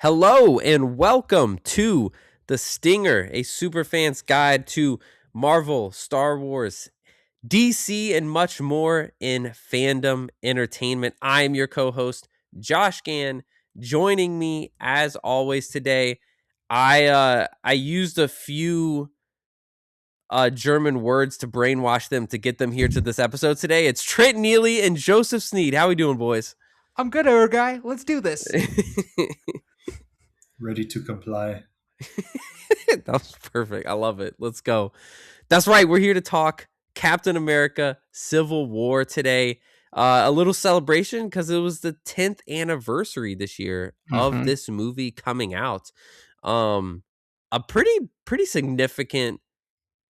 Hello and welcome to The Stinger, a superfan's guide to Marvel, Star Wars, DC, and much more in fandom entertainment. I am your co-host, Josh Gann. Joining me as always today, I used a few German words to brainwash them to get them here to this episode today. It's Trent, Neely, and Joseph Snead. How we doing, boys? I'm good, our guy. Let's do this. Ready to comply. That was perfect. I love it. Let's go. That's right. We're here to talk Captain America Civil War today. A little celebration because it was the 10th anniversary this year of this movie coming out. A pretty significant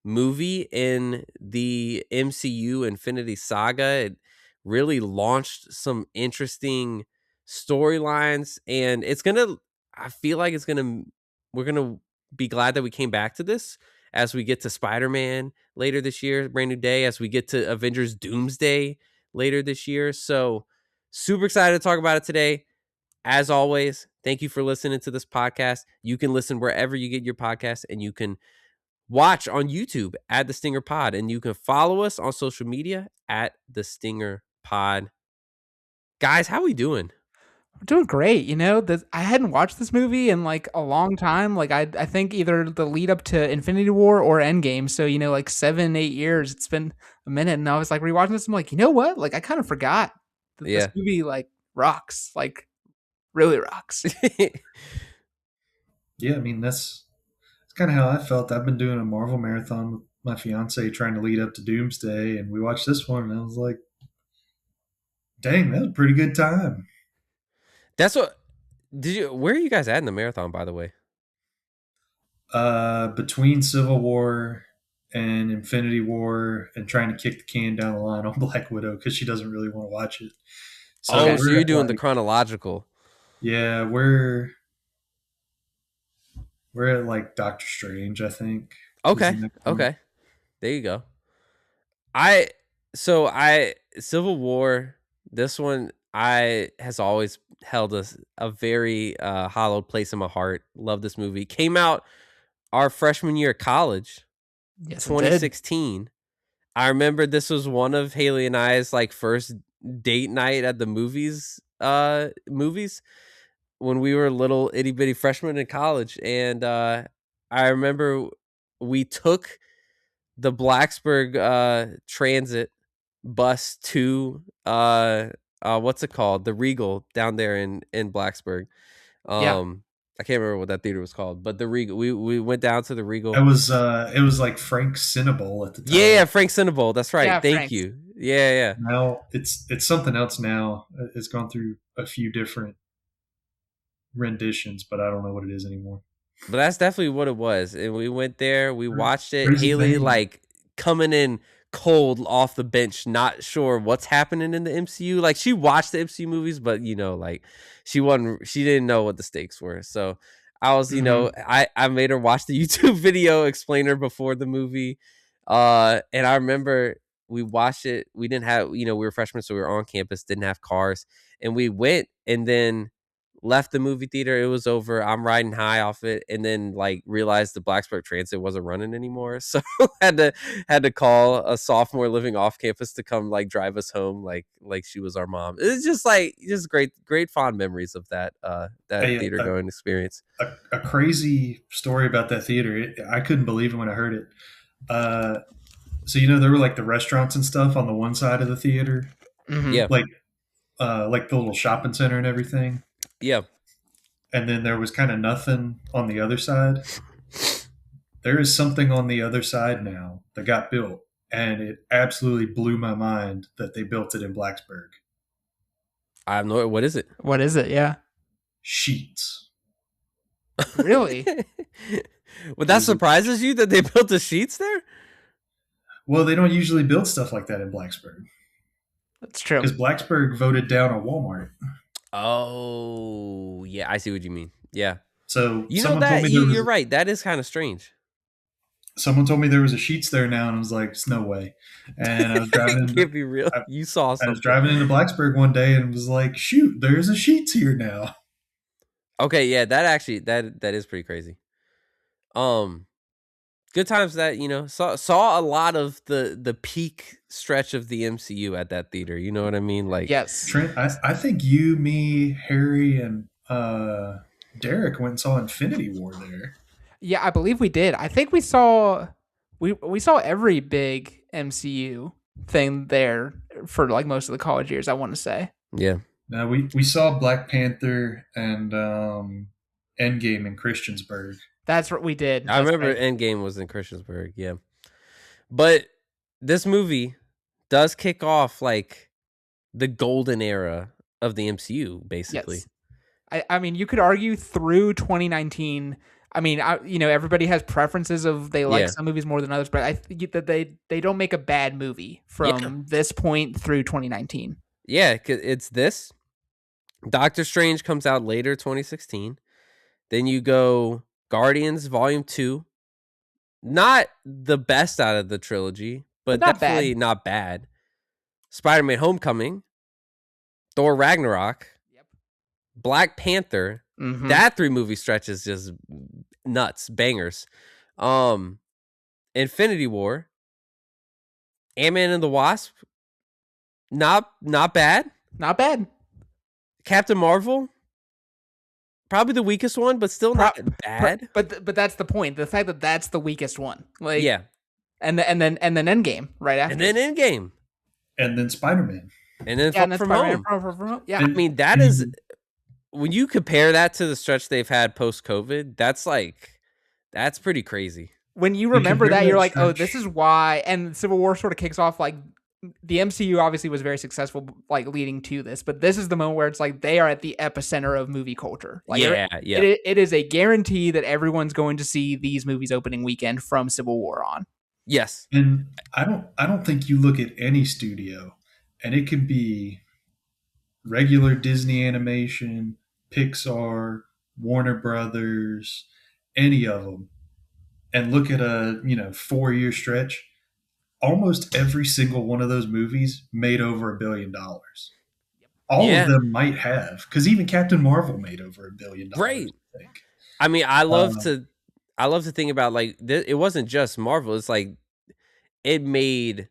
movie in the MCU Infinity Saga. It really launched some interesting storylines, and I feel like we're gonna be glad that we came back to this as we get to Spider-Man later this year, brand new day, as we get to Avengers Doomsday later this year. So super excited to talk about it today. As always, thank you for listening to this podcast. You can listen wherever you get your podcast, and you can watch on YouTube at The Stinger Pod, and you can follow us on social media at The Stinger Pod. Guys, how we doing? I'm doing great. I hadn't watched this movie in like a long time. I think either the lead up to Infinity War or Endgame. So, like 7-8 years. It's been a minute. And I was like rewatching this. I'm like, you know what? Like I kind of forgot that this Yeah. movie like rocks. Like really rocks. Yeah, I mean that's kind of how I felt. I've been doing a Marvel marathon with my fiance trying to lead up to Doomsday, and we watched this one, and I was like, "Dang, that was a pretty good time." That's what where are you guys at in the marathon, by the way? Between Civil War and Infinity War, and trying to kick the can down the line on Black Widow because she doesn't really want to watch it. So we're you're at, doing the chronological. yeah, we're at like Doctor Strange, I think. Okay. Okay. There you go. Civil War, this one I has always held a very hollowed place in my heart. Love this movie. Came out our freshman year of college, Yes, it did. 2016. I remember this was one of Haley and I's like first date night at the movies when we were little itty bitty freshmen in college. And I remember we took the Blacksburg transit bus to what's it called? The Regal down there in Blacksburg. Yeah. I can't remember what that theater was called, but the Regal. We went down to the Regal. It was like Frank Cinnabol at the time. Yeah, Frank Cinnabol. That's right. Yeah, Thank Frank's. you. Yeah. Now it's something else now. It's gone through a few different renditions, but I don't know what it is anymore. But that's definitely what it was. And we went there, we watched it. Crazy Haley thing. like coming in cold off the bench, not sure what's happening in the MCU. Like she watched the MCU movies, but like she didn't know what the stakes were. So I was, I made her watch the YouTube video, explain her before the movie. And I remember we watched it. We didn't have, we were freshmen, so we were on campus, didn't have cars. And we went and then left the movie theater. It was over. I'm riding high off it, and then like realized the Blacksburg Transit wasn't running anymore. So had to call a sophomore living off campus to come like drive us home, like she was our mom. It's just great fond memories of that theater going experience. A crazy story about that theater. I couldn't believe it when I heard it. So there were like the restaurants and stuff on the one side of the theater. Mm-hmm. Yeah, like the little shopping center and everything. Yeah. And then there was kind of nothing on the other side. There is something on the other side now that got built, and it absolutely blew my mind that they built it in Blacksburg. I have no. What is it? What is it? Yeah. Sheets. Really? Well, that surprises you that they built the sheets there? Well, they don't usually build stuff like that in Blacksburg. That's true. Because Blacksburg voted down a Walmart. Oh, yeah, I see what you mean. Yeah. So you're right. That is kind of strange. Someone told me there was a Sheets there now, and I was like, "It's no way." And I was driving. Can't be real. You saw something. I was driving into Blacksburg one day and was like, "Shoot, there's a Sheets here now." Okay, yeah, that actually that is pretty crazy. Um, good times that saw a lot of the peak stretch of the MCU at that theater. You know what I mean? Like, Yes. Trent, I think you, me, Harry, and Derek went and saw Infinity War there. Yeah, I believe we did. I think we saw every big MCU thing there for like most of the college years, I want to say. yeah, Now we saw Black Panther and Endgame in Christiansburg. That's what we did. I That's remember right. Endgame was in Christiansburg. Yeah, but this movie does kick off like the golden era of the MCU, basically. Yes. I mean, you could argue through 2019. I mean, everybody has preferences of they like Yeah, some movies more than others, but I think that they don't make a bad movie yeah, from this point through 2019. yeah. 'Cause it's this. Doctor Strange comes out later, 2016. Then you go Guardians Volume 2. Not the best out of the trilogy, But but not bad. definitely not bad. Spider-Man Homecoming, Thor Ragnarok, Yep. Black Panther. Mm-hmm. That 3 movie stretch is just nuts, bangers. Um, Infinity War, Ant-Man and the Wasp, not bad. Not bad. Captain Marvel, probably the weakest one, but still Pro- not bad. but that's the point. The fact that that's the weakest one. Like, Yeah, and then Endgame right and after. then Endgame, And then Spider-Man. and then Yeah, Far and then From Spider-Man Home. yeah. I And, mean, that is and when you compare that to the stretch they've had post COVID. That's pretty crazy. When you you remember compare that, you're that like, oh, this stretch. is why. And Civil War sort of kicks off like the MCU obviously was very successful, like leading to this, but this is the moment where it's like they are at the epicenter of movie culture. Like, Yeah. it is a guarantee that everyone's going to see these movies opening weekend from Civil War on. Yes. And I don't think you look at any studio, and it could be regular Disney animation, Pixar, Warner Brothers, any of them, and look at a 4 year stretch. Almost every single one of those movies made over $1 billion. All of Yeah. them might have, because even Captain Marvel made over $1 billion. Right. I think. I mean, I love Uh, to think about like it wasn't just Marvel. It's like it made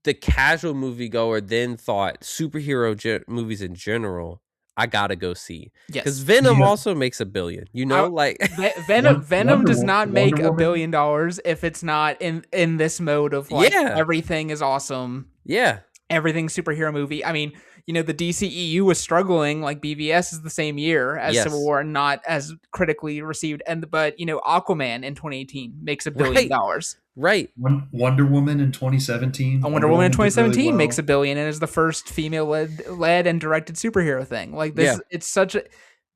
the casual moviegoer then thought superhero movies in general. I gotta go see because Yes. Venom yeah, also makes $1 billion. Like Venom does not make Wonder $1 Woman. billion if it's not in this mode of like yeah, everything is awesome, yeah, everything superhero movie. I mean, the DCEU was struggling. Like BVS is the same year as Civil yes, War, and not as critically received. But Aquaman in 2018 makes $1 billion. right, right, Wonder Woman in 2017. A Wonder Woman in did really 2017 makes well. $1 billion and is the first female led and directed superhero thing. Like yeah, this, it's such a.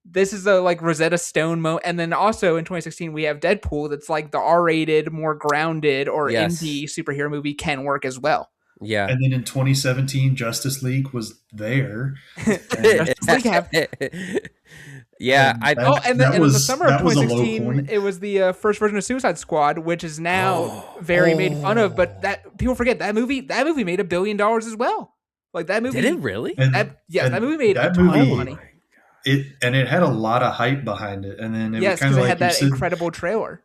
This is a like Rosetta Stone moment. And then also in 2016 we have Deadpool. That's like the R-rated, more grounded or indie yes, superhero movie can work as well. yeah. And then in 2017, Justice League was there, Justice League have. Yeah, and I And then in the summer of that was a low 2016, point. it was the first version of Suicide Squad, which is now very made fun of. But that people forget that movie made $1 billion as well. Like that movie, did it really? And that movie made a that ton of movie, money. it had a lot of hype behind it, and then it was Yes, kind because of it like had that incredible trailer.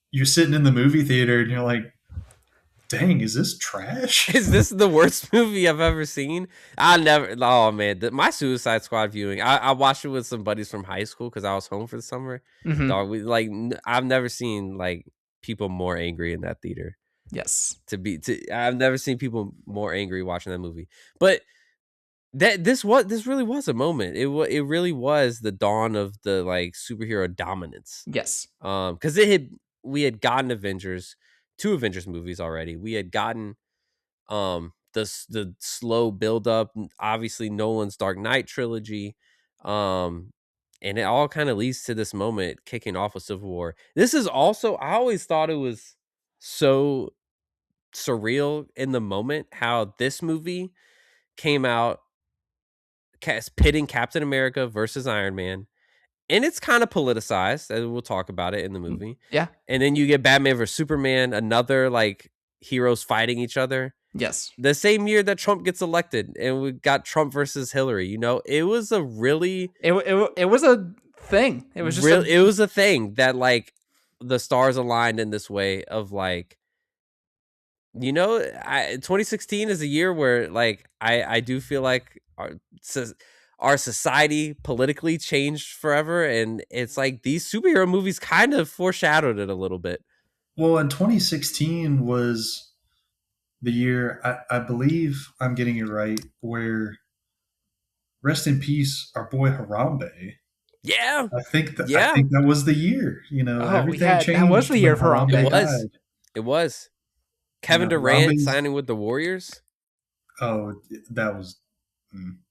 you're sitting in the movie theater and you're like, dang, is this trash? Is this the worst movie I've ever seen? I never. Oh man, my Suicide Squad viewing. I watched it with some buddies from high school because I was home for the summer. Mhm. Dog, I've never seen like people more angry in that theater. Yes. I've never seen people more angry watching that movie. But this really was a moment. It really was the dawn of the like superhero dominance. Yes. Because we had gotten two Avengers movies already. We had gotten the slow build up, obviously Nolan's Dark Knight trilogy, and it all kind of leads to this moment kicking off of Civil War. This is also, I always thought it was so surreal in the moment how this movie came out pitting Captain America versus Iron Man, and it's kind of politicized, and we'll talk about it in the movie. Yeah. And then you get Batman versus Superman, another like heroes fighting each other. Yes. The same year that Trump gets elected, and we got Trump versus Hillary. It was a really It was a thing. It was just real. It was a thing that like the stars aligned in this way of like, 2016 is a year where like I do feel like our society politically changed forever, and it's like these superhero movies kind of foreshadowed it a little bit. Well, and 2016 was the year, I believe I'm getting it right, where rest in peace, our boy Harambe. Yeah, I yeah, think that was the year. oh Everything yeah, that was changed the year when of it Harambe Harambe. was. died. It was Kevin Durant Harambe's. signing with the Warriors. Oh, that was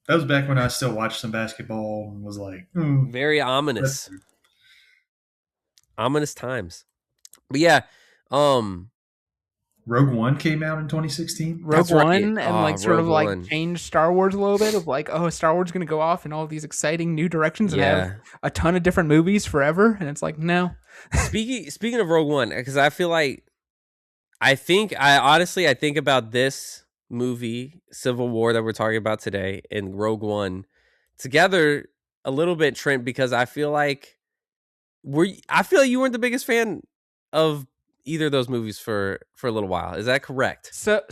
that was back when I still watched some basketball and was like, Very that's ominous, ominous times. But yeah, um, Rogue One came out in 2016. Rogue that's right. One and Oh, like sort of Rogue like One. changed Star Wars a little bit of like, oh, Star Wars is gonna go off in all these exciting new directions and have Yeah. a ton of different movies forever, and it's like, no. Speaking of Rogue One, because I feel like I think about this movie, Civil War, that we're talking about today, and Rogue One together a little bit, Trent, because I feel like you weren't the biggest fan of either of those movies for a little while. Is that correct? So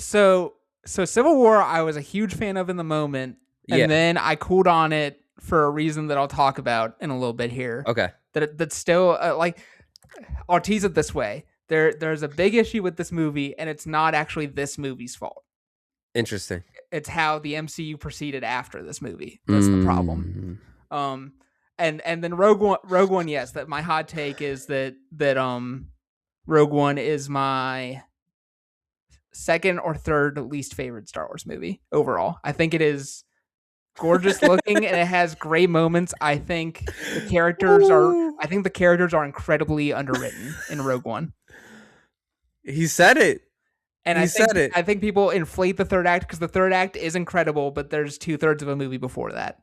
Civil War I was a huge fan of in the moment, Yeah. and then I cooled on it for a reason that I'll talk about in a little bit here. Okay. That's still like, I'll tease it this way. There's a big issue with this movie, and it's not actually this movie's fault. Interesting. It's how the MCU proceeded after this movie. That's the problem. And then Rogue One, yes, that my hot take is that Rogue One is my second or third least favorite Star Wars movie overall. I think it is gorgeous looking and it has great moments. I think the characters are incredibly underwritten in Rogue One. He said it. And He said it. I think people inflate the third act because the third act is incredible, but there's 2/3 of a movie before that.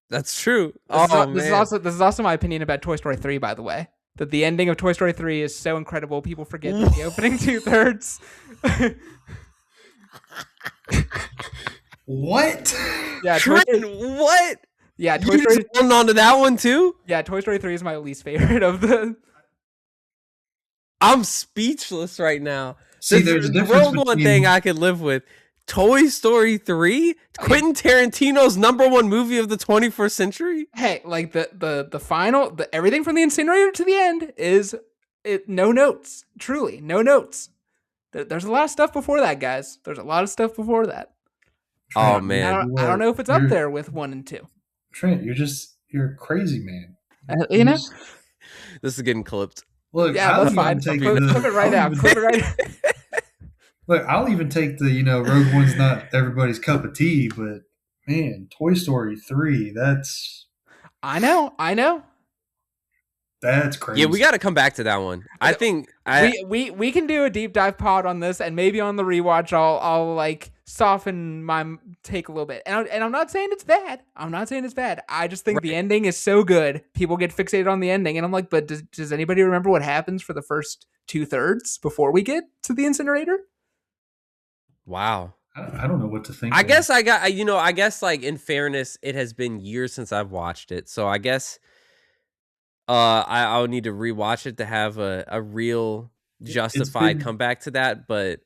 That's true. This is also my opinion about Toy Story 3, by the way. That the ending of Toy Story 3 is so incredible, people forget that the opening 2/3. What? Yeah, Trent, what? Yeah, Toy Story. Just holding on to that one too? Yeah, Toy Story 3 is my least favorite of the. I'm speechless right now. See, there's a difference Rogue One thing I could live with. Toy Story 3? Quentin Tarantino's #1 movie of the 21st century? Hey, like the final, everything from the incinerator to the end is no notes. Truly, no notes. There's a lot of stuff before that, guys. There's a lot of stuff before that. Trent, oh man, I don't know if it's up there with 1 and 2. Trent, you're a crazy man. This is getting clipped. Look, yeah, that's fine. Clip it right now. Clip it right. Look, I'll even take the Rogue One's not everybody's cup of tea, but man, Toy Story 3, that's. I know. That's crazy. Yeah, we got to come back to that one. I think we can do a deep dive pod on this, and maybe on the rewatch, I'll like soften my take a little bit. And I'm not saying it's bad. I just think the ending is so good. People get fixated on the ending, and I'm like, but does anybody remember what happens for the first 2/3 before we get to the incinerator? Wow. I don't know what to think. I guess I guess like in fairness, it has been years since I've watched it, so I guess. I'll need to rewatch it to have a real justified comeback to that, but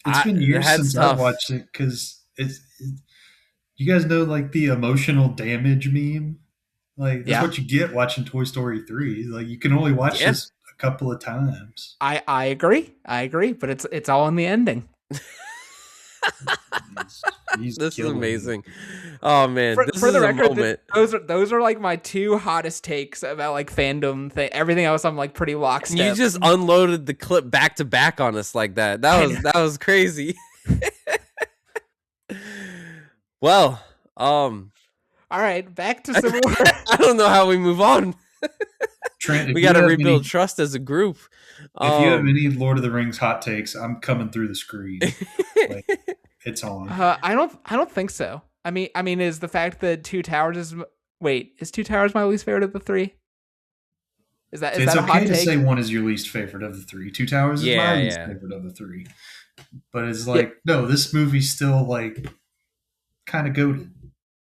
it's been years since I've watched it because you guys know like the emotional damage meme, like that's what you get watching Toy Story 3. Like you can only watch this a couple of times. I agree, but it's all in the ending. This is amazing. Oh man, for the record, those are like my 2 hottest takes about like fandom thing. Everything else I'm like pretty lockstep. You just unloaded the clip back to back on us like that. That was crazy. Well, all right, back to Civil War. I don't know how we move on. Trent, we got to rebuild trust as a group. If you have any Lord of the Rings hot takes, I'm coming through the screen. Like, it's on. I don't think so. I mean, is the fact that Two Towers is Two Towers my least favorite of the 3? Is that it's a hot okay to take? say one is your least favorite of the 3. Two Towers is my least favorite of the 3. But it's like no, this movie's still like kind of goated.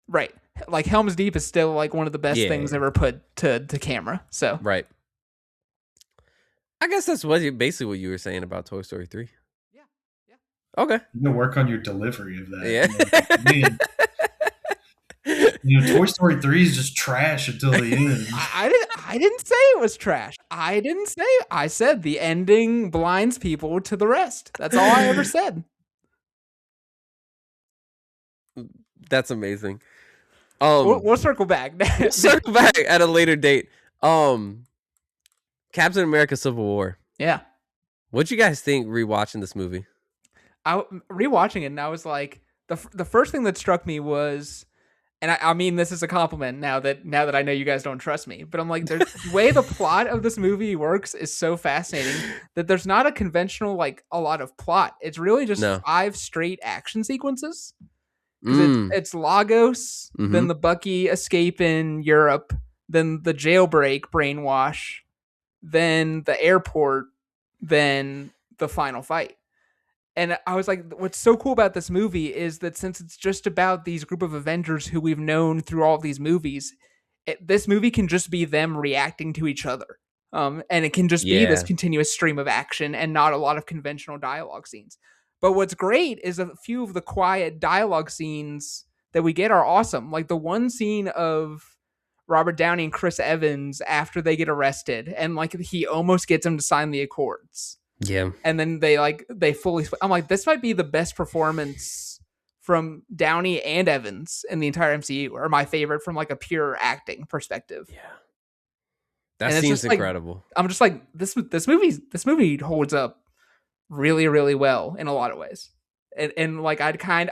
Right. like Helm's Deep is still like one of the best things Yeah, ever put to camera. So right. I guess that's basically what you were saying about Toy Story 3. yeah, yeah. Okay. You know, work on your delivery of that. Yeah. Man, Toy Story 3 is just trash until the end. I didn't say it was trash. I didn't say it. I said the ending blinds people to the rest. That's all I ever said. That's amazing. We'll circle back. We'll circle back at a later date. Um, Captain America: Civil War. Yeah. What'd you guys think rewatching this movie? I rewatching it and I was like the first thing that struck me was, and I mean this is a compliment now that I know you guys don't trust me, but I'm like the way the plot of this movie works is so fascinating that there's not a conventional like a lot of plot. It's really just No. 5 straight action sequences because Mm. it's Lagos, Mm-hmm. then the Bucky escape in Europe, then the jailbreak brainwash, then the airport, then the final fight. And I was like, what's so cool about this movie is that since it's just about these group of Avengers who we've known through all of these movies, this movie can just be them reacting to each other. And it can just be this Yeah. continuous stream of action and not a lot of conventional dialogue scenes. But what's great is a few of the quiet dialogue scenes that we get are awesome. Like the one scene of Robert Downey and Chris Evans after they get arrested, and like he almost gets him to sign the accords, Yeah. and then they fully I'm like, this might be the best performance from Downey and Evans in the entire MCU, or my favorite from like a pure acting perspective. Yeah. That And it's seems just like incredible. I'm just like this movie holds up really really well in a lot of ways. And like I'd kind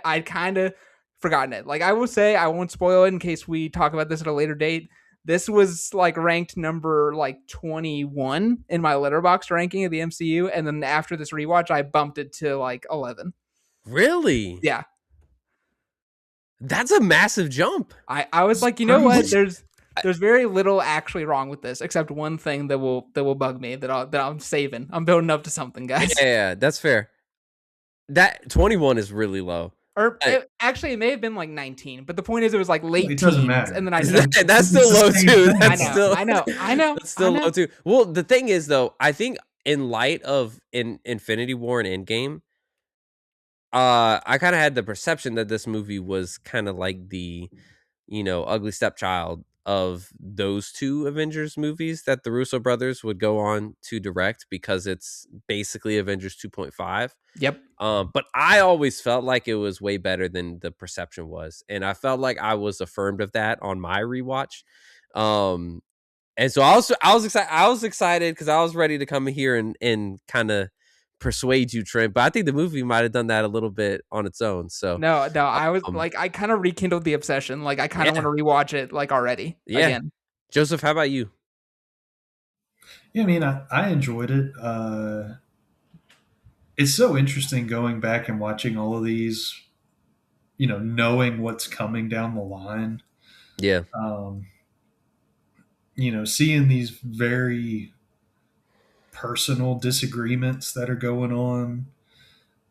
of forgotten it. Like I will say I won't spoil it in case we talk about this at a later date. This was like ranked number like 21 in my letterbox ranking of the MCU, and then after this rewatch, I bumped it to like 11. Really? Yeah, That's a massive jump. I was like, you know what? There's very little actually wrong with this, except one thing that will bug me that I'm saving. I'm building up to something, guys. Yeah, that's fair. That 21 is really low. Or actually, it may have been like 19, but the point is, it was like late It doesn't teens, matter. and then I That's still It's the low same too. thing. That's I know, still I know, that's still I know. low too. Well, the thing is though, I think in light of Infinity War and Endgame, I kind of had the perception that this movie was kind of like the, ugly stepchild of those two Avengers movies that the Russo brothers would go on to direct because it's basically Avengers 2.5. Yep. But I always felt like it was way better than the perception was, and I felt like I was affirmed of that on my rewatch. And so I was excited. I was excited because I was ready to come in here and kind of persuade you, Trent. But I think the movie might have done that a little bit on its own. So No, I was um, like, I kind of rekindled the obsession. Like, I kind of yeah, want to rewatch it like already yeah. again. Joseph, how about you? Yeah, I mean, I enjoyed it. It's so interesting going back and watching all of these, knowing what's coming down the line. Yeah, Um, seeing these very personal disagreements that are going on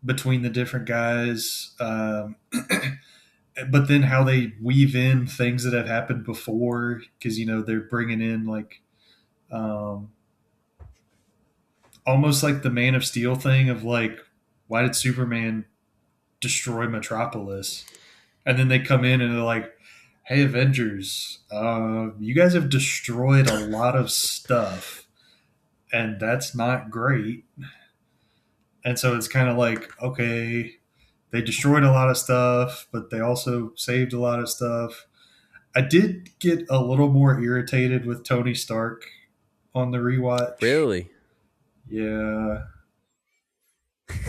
between the different guys. But then how they weave in things that have happened before, because they're bringing in like um, almost like the Man of Steel thing of like, why did Superman destroy Metropolis? And then they come in and they're like, hey, Avengers, you guys have destroyed a lot of stuff, and that's not great. And so it's kind of like, okay, they destroyed a lot of stuff, but they also saved a lot of stuff. I did get a little more irritated with Tony Stark on the rewatch. really. Yeah.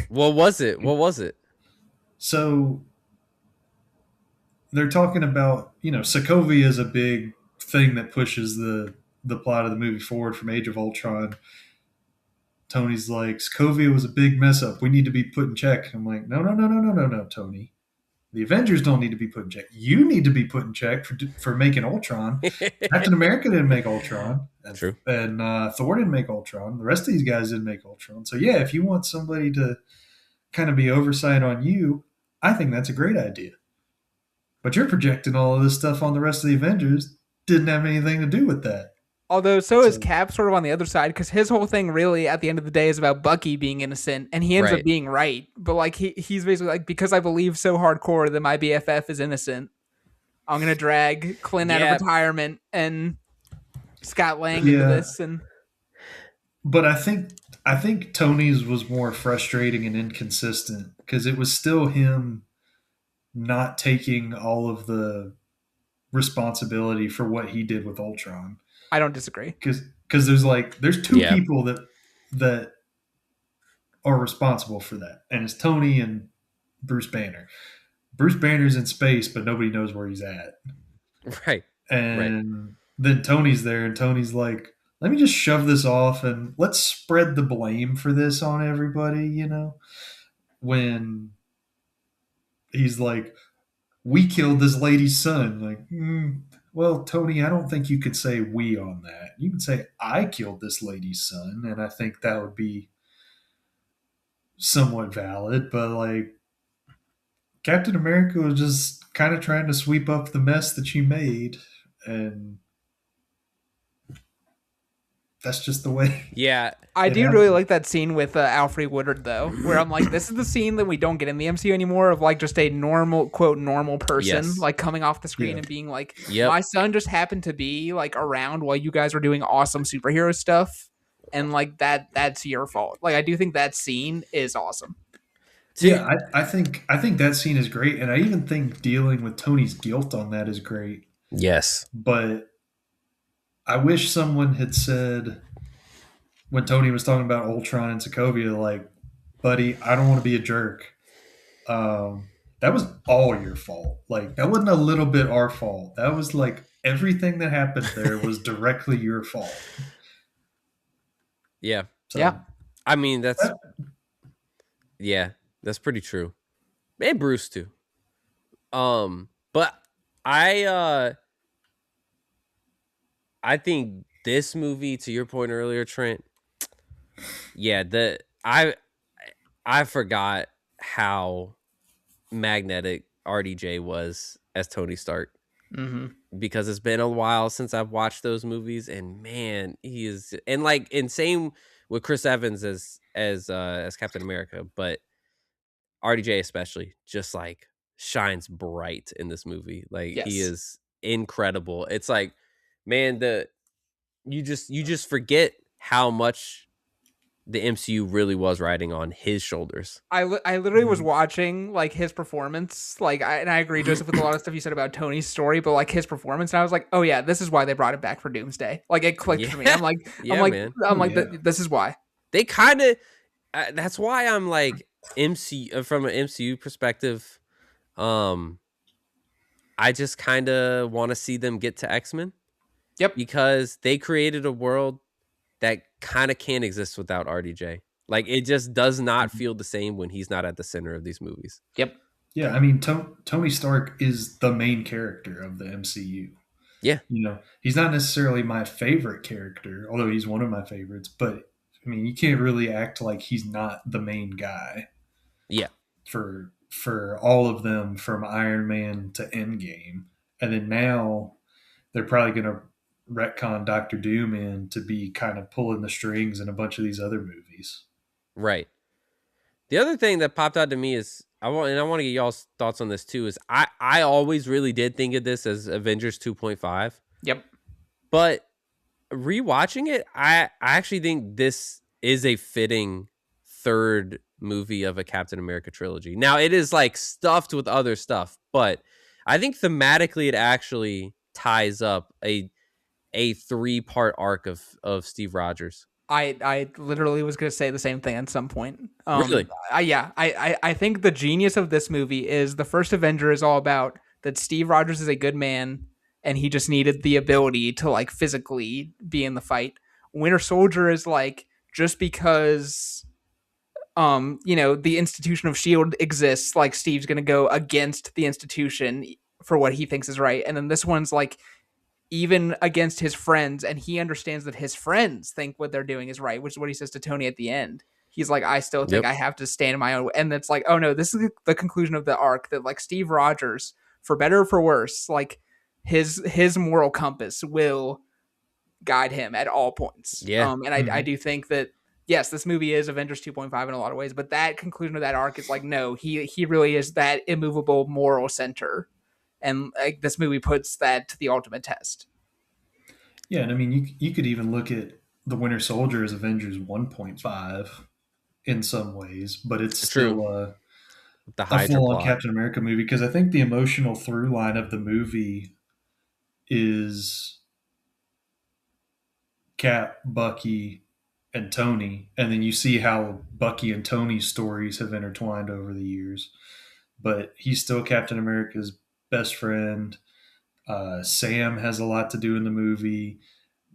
What was it? What was it? So they're talking about, Sokovia is a big thing that pushes the plot of the movie forward from Age of Ultron. Tony's like, Sokovia was a big mess up. We need to be put in check. I'm like, no, no, no, no, no, no, no, Tony. The Avengers don't need to be put in check. You need to be put in check for making Ultron. Captain America didn't make Ultron, and, True. and Thor didn't make Ultron. The rest of these guys didn't make Ultron. So yeah, if you want somebody to kind of be oversight on you, I think that's a great idea. But you're projecting all of this stuff on the rest of the Avengers. Didn't have anything to do with that. Although so is So Cap sort of on the other side because his whole thing really at the end of the day is about Bucky being innocent and he ends up Right. being right. But like he's basically like because I believe so hardcore that my BFF is innocent, I'm gonna drag Clint out of Yeah. retirement and Scott Lang into yeah, this and but I think Tony's was more frustrating and inconsistent because it was still him not taking all of the responsibility for what he did with Ultron. I don't disagree. Because there's two Yeah. people that are responsible for that, and it's Tony and Bruce Banner. Bruce Banner's in space, but nobody knows where he's at. Right. Right. And then Tony's there, and Tony's like, "Let me just shove this off, and let's spread the blame for this on everybody." When he's like, "We killed this lady's son," like, well, Tony, I don't think you could say "we" on that. You can say "I killed this lady's son," and I think that would be somewhat valid. But like, Captain America was just kind of trying to sweep up the mess that you made, and that's just the way Yeah. I it do really happened. like that scene with Alfred Woodard though, where I'm like, this is the scene that we don't get in the MCU anymore of like just a normal quote normal person Yes. like coming off the screen Yeah, and being like, Yep. my son just happened to be like around while you guys were doing awesome superhero stuff, and like that's your fault. Like I do think that scene is awesome. To yeah. I think that scene is great, and I even think dealing with Tony's guilt on that is great. yes. But I wish someone had said when Tony was talking about Ultron and Sokovia, like, "Buddy, I don't want to be a jerk. That was all your fault. Like, that wasn't a little bit our fault. That was like everything that happened there was directly your fault." Yeah. Yeah, So I mean, that's that, yeah, that's pretty true. And Bruce too. But I I think this movie, to your point earlier, Trent, yeah, I forgot how magnetic RDJ was as Tony Stark mm-hmm. because it's been a while since I've watched those movies, and man, he is, and like, and same with Chris Evans as Captain America, but RDJ especially just like shines bright in this movie. Like he Yes. is incredible. It's like, man, the you just forget how much the MCU really was riding on his shoulders. I literally was watching like his performance, like and I agree, Joseph, with a lot of stuff you said about Tony's story, but like his performance, and I was like, oh yeah, this is why they brought it back for Doomsday. Like it clicked for me. Yeah, I'm yeah, like, man. oh yeah, this is why. They kind of. That's why I'm like MC from an MCU perspective. Um, I just kind of want to see them get to X-Men Yep. because they created a world that kind of can't exist without RDJ. Like it just does not feel the same when he's not at the center of these movies. Yep. yeah. I mean, Tony Stark is the main character of the MCU. Yeah, He's not necessarily my favorite character, although he's one of my favorites. But I mean, you can't really act like he's not the main guy yeah, for all of them from Iron Man to Endgame, and then now they're probably going to retcon Doctor Doom in to be kind of pulling the strings in a bunch of these other movies. right. The other thing that popped out to me is I want to get y'all's thoughts on this too. Is I always really did think of this as Avengers 2.5, Yep. but rewatching it, I actually think this is a fitting third movie of a Captain America trilogy. Now it is like stuffed with other stuff, but I think thematically it actually ties up a 3-part arc of Steve Rogers. I literally was gonna say the same thing at some point. Really? I think the genius of this movie is the first Avenger is all about that Steve Rogers is a good man and he just needed the ability to like physically be in the fight. Winter Soldier is like just because the institution of Shield exists, like Steve's gonna go against the institution for what he thinks is right. And then this one's like even against his friends, and he understands that his friends think what they're doing is right, which is what he says to Tony at the end. He's like, I still think Yep. I have to stand in my own way. And it's like, oh no, this is the conclusion of the arc that like Steve Rogers for better or for worse, like his moral compass will guide him at all points. Yeah. And I Mhm. do think that yes, this movie is Avengers 2.5 in a lot of ways, but that conclusion of that arc is like no, he really is that immovable moral center, and like this movie puts that to the ultimate test. Yeah, and I mean, you could even look at the Winter Soldier as Avengers 1.5 in some ways, but it's True. still The a Hydra full on plot. Captain America movie because I think the emotional through line of the movie is Cap, Bucky, and Tony, and then you see how Bucky and Tony's stories have intertwined over the years. But he's still Captain America's best friend. Sam has a lot to do in the movie.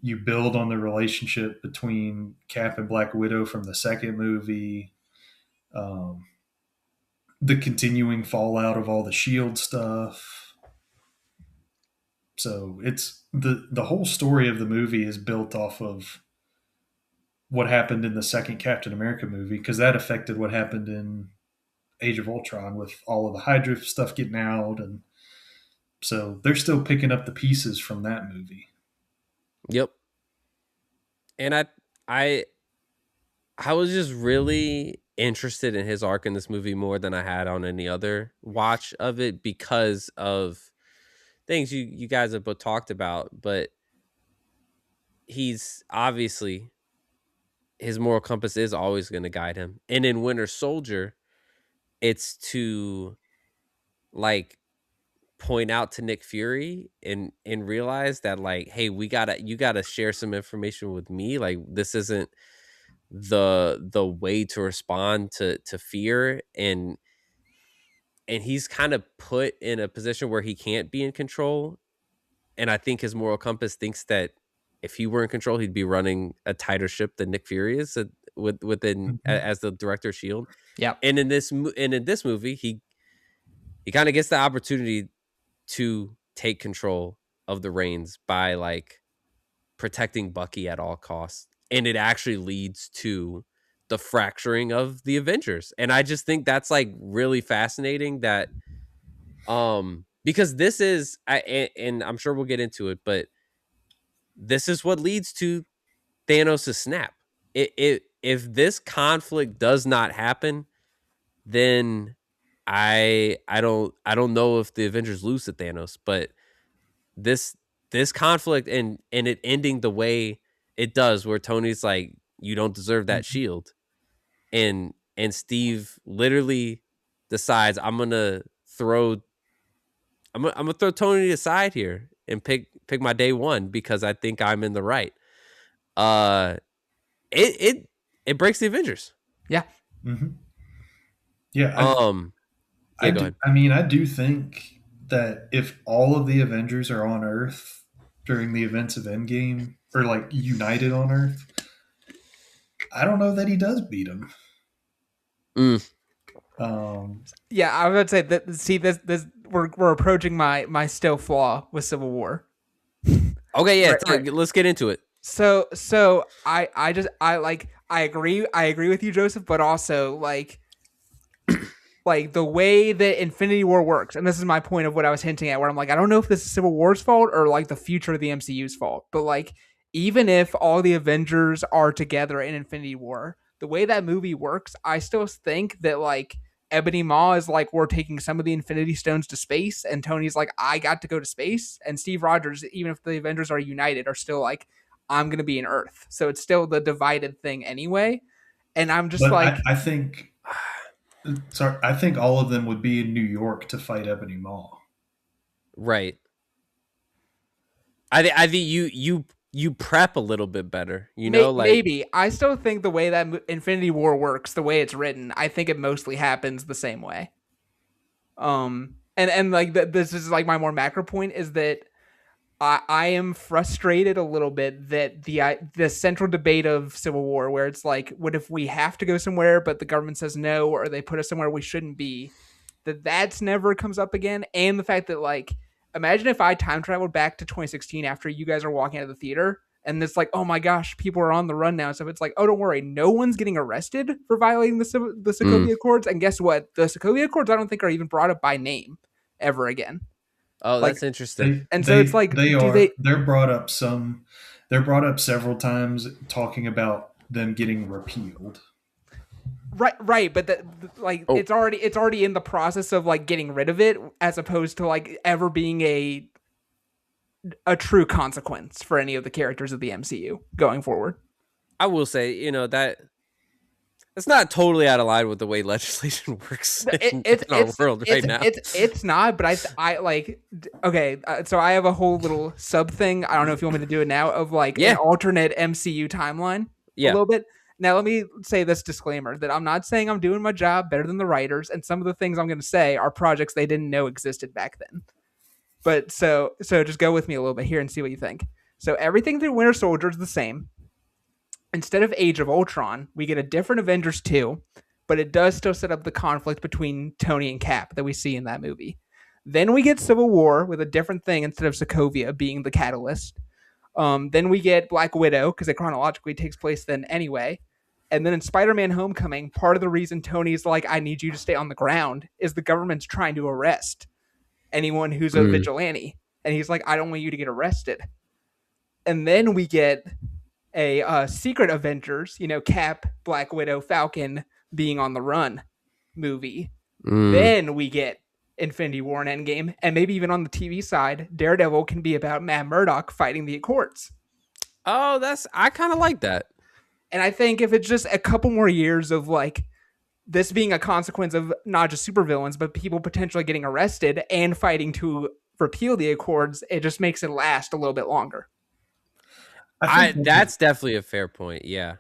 You build on the relationship between Cap and Black Widow from the second movie. Um, the continuing fallout of all the Shield stuff. So it's the whole story of the movie is built off of what happened in the second Captain America movie because that affected what happened in Age of Ultron with all of the Hydra stuff getting out, and so they're still picking up the pieces from that movie. Yep. And I I was just really interested in his arc in this movie more than I had on any other watch of it because of things you guys have both talked about, but he's obviously his moral compass is always going to guide him. And in Winter Soldier, it's to like point out to Nick Fury and realize that like, hey, you gotta share some information with me. Like this isn't the way to respond to fear, and he's kind of put in a position where he can't be in control. And I think his moral compass thinks that if he were in control, he'd be running a tighter ship than Nick Fury is within Mm-hmm. as the director of Shield. Yep. And in this movie, he kind of gets the opportunity to take control of the reins by like protecting Bucky at all costs. And it actually leads to the fracturing of the Avengers. And I just think that's like really fascinating that because this is and I'm sure we'll get into it, but this is what leads to Thanos' snap. If this conflict does not happen, then I don't know if the Avengers lose to Thanos, but this this conflict and it ending the way it does, where Tony's like, "You don't deserve that Mm-hmm. shield," and Steve literally decides, I'm gonna throw Tony aside here and pick my day one because I think I'm in the right." Uh, it breaks the Avengers. Yeah. Mm-hmm. Yeah, Um, yeah, go ahead. I mean, I do think that if all of the Avengers are on Earth during the events of Endgame, or like united on Earth, I don't know that he does beat them. Mm. Um, Yeah, I would say that. See, this we're approaching my still flaw with Civil War. Okay, yeah, Right, right. let's get into it. So I just I like I agree with you, Joseph, but also like the way that Infinity War works, and this is my point of what I was hinting at, where I'm like, I don't know if this is Civil War's fault or like the future of the MCU's fault, but like even if all the Avengers are together in Infinity War, the way that movie works, I still think that like Ebony Maw is like, we're taking some of the Infinity Stones to space, and Tony's like, I got to go to space, and Steve Rogers, even if the Avengers are united, are still like, I'm gonna be in Earth, so it's still the divided thing anyway, and I'm just but like, I think, sorry, I think all of them would be in New York to fight Ebony Maw. Right. I think you prep a little bit better, like Maybe. I still think the way that Infinity War works, the way it's written, I think it mostly happens the same way. And like this is like my more macro point is that I am frustrated a little bit that the central debate of Civil War, where it's like, what if we have to go somewhere, but the government says no, or they put us somewhere we shouldn't be? That's never comes up again, and the fact that like, imagine if I time traveled back to 2016 after you guys are walking out of the theater, and it's like, oh my gosh, people are on the run now. So it's like, oh, don't worry, no one's getting arrested for violating the mm, Sokovia Accords, and guess what? The Sokovia Accords I don't think are even brought up by name ever again. Oh, Like, that's interesting. and so it's like, do they they're brought up some they're brought up several times talking about them getting repealed. right, but like Oh, it's already in the process of like getting rid of it, as opposed to like ever being a true consequence for any of the characters of the MCU going forward. I will say, that it's not totally out of line with the way legislation works It, in it's our it's world right it's now. it's not, but I like okay. So I have a whole little sub thing. I don't know if you want me to do it now of like an Yeah, alternate MCU timeline a yeah. little bit. Now let me say this disclaimer that I'm not saying I'm doing my job better than the writers, and some of the things I'm going to say are projects they didn't know existed back then. But so just go with me a little bit here and see what you think. So everything through Winter Soldier is the same. Instead of Age of Ultron, we get a different Avengers 2, but it does still set up the conflict between Tony and Cap that we see in that movie. Then we get Civil War with a different thing instead of Sokovia being the catalyst. Then we get Black Widow because it chronologically takes place then anyway. And then in Spider-Man Homecoming, part of the reason Tony's like, I need you to stay on the ground is the government's trying to arrest anyone who's a Mm, vigilante. And he's like, I don't want you to get arrested. And then we get a secret Avengers, Cap, Black Widow, Falcon being on the run movie. mm. Then we get Infinity War and Endgame, and maybe even on the TV side, Daredevil can be about Matt Murdock fighting the Accords. Oh, I kind of like that. And I think if it's just a couple more years of like this being a consequence of not just supervillains, but people potentially getting arrested and fighting to repeal the Accords, it just makes it last a little bit longer. That's definitely a fair point. Yeah.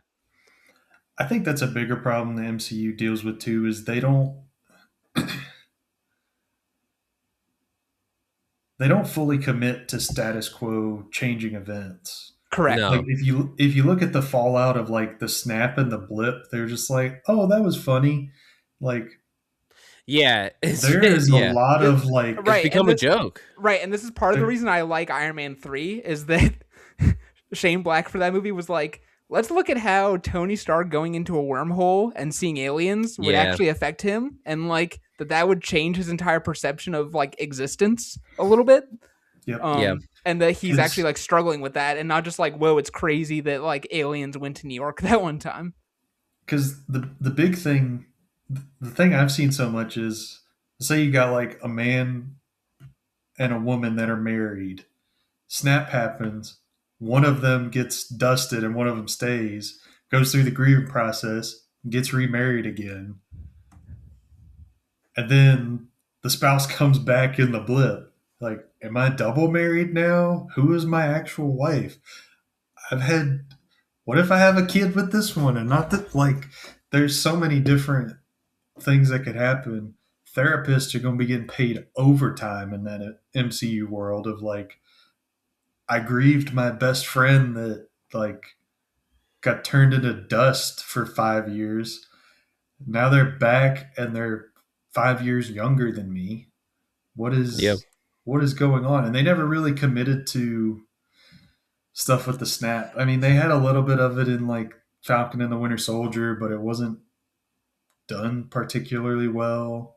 I think that's a bigger problem the MCU deals with too. Is they don't fully commit to status quo changing events. Correct. Like No. if you look at the fallout of like the snap and the blip, they're just like, oh, that was funny. Like Yeah. there is a Yeah. lot of It's Right, and become a joke. this is part of the reason I like Iron Man 3 is that Shane Black for that movie was like, let's look at how Tony Stark going into a wormhole and seeing aliens would Yeah. actually affect him, and like that would change his entire perception of like existence a little bit. yep. Yeah. And that he's actually Because like struggling with that, and not just like, whoa, it's crazy that like aliens went to New York that one time. the big thing, the thing I've seen so much is, say you got like a man and a woman that are married. Snap happens. One of them gets dusted and one of them stays. Goes through the grieving process, gets remarried again, and then the spouse comes back in the blip. Like, am I double married now? Who is my actual wife? I've had. What if I have a kid with this one and not that? Like, there's so many different things that could happen. Therapists are going to be getting paid overtime in that MCU world of like, I grieved my best friend that like got turned into dust for 5 years. Now they're back and they're 5 years younger than me. What Yeah. is going on? And they never really committed to stuff with the snap. I mean, they had a little bit of it in like Falcon and the Winter Soldier, but it wasn't done particularly well.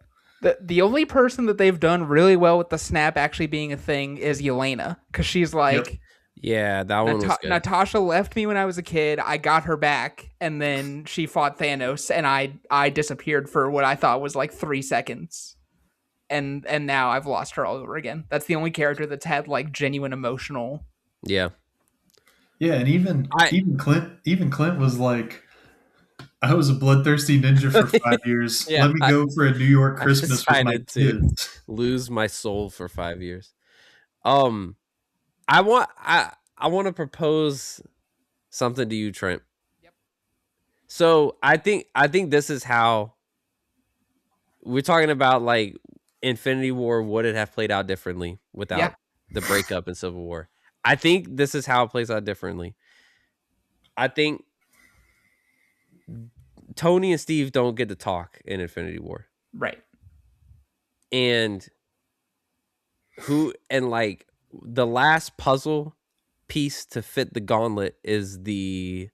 The only person that they've done really well with the snap actually being a thing is Yelena, because she's Yep. like, Yeah. That one was good. Natasha left me when I was a kid. I got her back, and then she fought Thanos, and I disappeared for what I thought was like 3 seconds, and now I've lost her all over again. That's the only character that's had like genuine emotional. Yeah. Yeah, and I even Clint was like, I was a bloodthirsty ninja for 5 years. Yeah, Let me go for a New York I Christmas with my decided to kids. lose my soul for 5 years. Um, I want to propose something to you, Trent. Yep. So I think this is how we're talking about like Infinity War would it have played out differently Yeah. without the breakup in Civil War. I think this is how it plays out differently. I think Tony and Steve don't get to talk in Infinity War. Right. And like the last puzzle piece to fit the gauntlet is the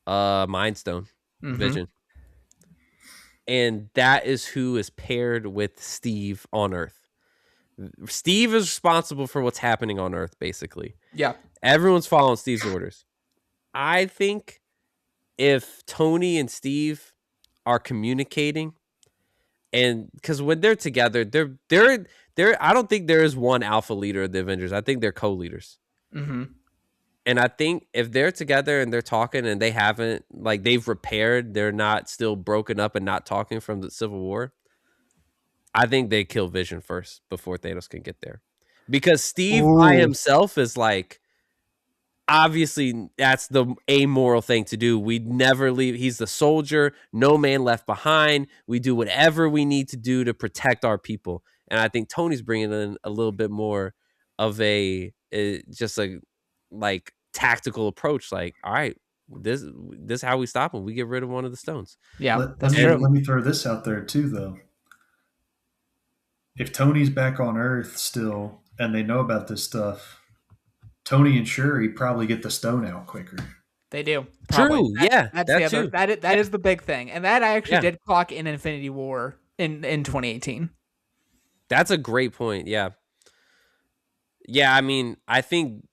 Mind Stone Vision. And that is who is paired with Steve on Earth. Steve is responsible for what's happening on Earth, basically. Yeah. Everyone's following Steve's orders. I think if Tony and Steve are communicating, and because when they're together, they're I don't think there is one alpha leader of the Avengers. I think they're co-leaders. Mm-hmm. And I think if they're together and they're talking and they haven't, like, they've repaired, they're not still broken up and not talking from the Civil War, I think they kill Vision first before Thanos can get there. Because Steve by Ooh. himself is like, obviously that's the amoral thing to do. We'd never leave. He's the soldier, no man left behind. We do whatever we need to do to protect our people. And I think Tony's bringing in a little bit more of just a like tactical approach. Like, all right, this is how we stop him. We get rid of one of the stones. Yeah, Let, let that's me true. let me throw this out there too, though. If Tony's back on Earth still, and they know about this stuff, Tony and Shuri probably get the stone out quicker. They do. Probably. True. Yeah, That's that the other. too. That is the big thing, and that I actually Yeah. did clock in Infinity War in 2018. That's a great point. Yeah. Yeah, I mean, I think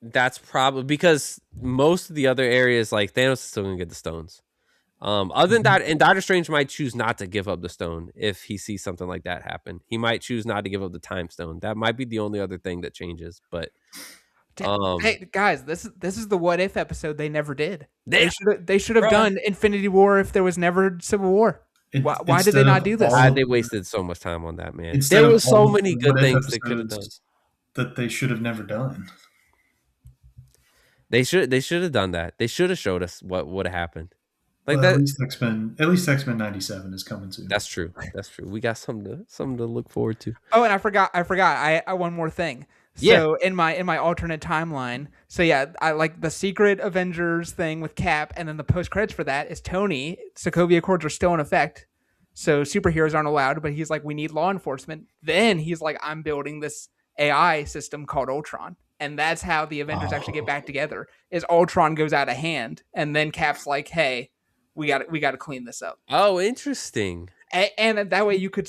that's probably because most of the other areas, like Thanos is still gonna get the stones. Other than that, and Doctor Strange might choose not to give up the stone if he sees something like that happen. He might choose not to give up the time stone. That might be the only other thing that changes. But Hey guys, this is the what if episode they never did. They- They should have Bruh. done Infinity War if there was never Civil War. Why did they Instead not of do this? all- they wasted so much time on that, man. Instead There of was so all many the good what if things they could have done. episodes that they should have never done. They should have done that. They should have showed us what would have happened. Like Well, that. At least X-Men 97 is coming soon. That's true. That's true. We got something to look forward to. Oh, and I forgot. I one more thing. So in my alternate timeline, so yeah, I like the Secret Avengers thing with Cap, and then the post credits for that is Tony. Sokovia Accords are still in effect, so superheroes aren't allowed. But he's like, we need law enforcement. Then he's like, I'm building this AI system called Ultron, and that's how the Avengers actually get back together. Is Ultron goes out of hand, and then Cap's like, hey, we got to clean this up. Oh, interesting. And that way you could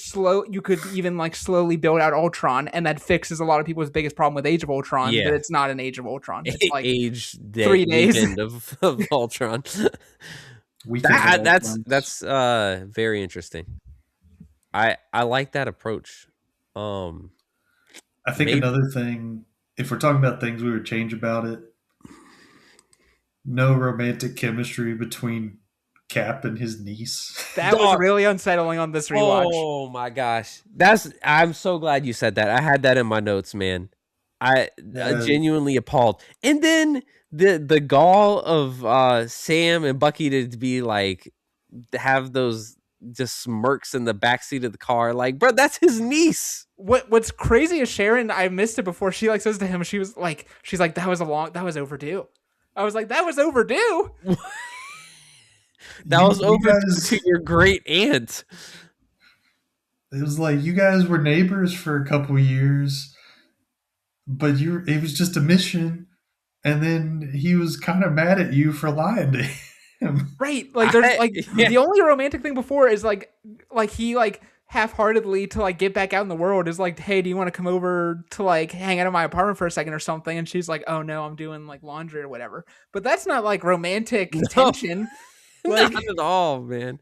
even like slowly build out Ultron, and that fixes a lot of people's biggest problem with Age of Ultron. Yeah. That it's not an Age of Ultron. It's like Age day, 3 days. weekend of Ultron. Weekend of That's very interesting. I like that approach. I think maybe- another thing, if we're talking about things we would change about it, no romantic chemistry between Cap and his niece. That was really unsettling on this rewatch. Oh my gosh, I'm so glad you said that. I had that in my notes, man. I genuinely appalled. And then the gall of Sam and Bucky to be like, to have those just smirks in the backseat of the car, like, bro, that's his niece. What's crazy is Sharon, I missed it before, she like says to him, she's like that was overdue. I was like, that was overdue. That was overdue to your great aunt. It was like, you guys were neighbors for a couple years, but it was just a mission, and then he was kind of mad at you for lying to him. Right. Like there's the only romantic thing before is like he like half-heartedly to like get back out in the world is like, hey, do you want to come over to like hang out in my apartment for a second or something? And she's like, oh no, I'm doing like laundry or whatever. But that's not like romantic tension. Like, not at all, man.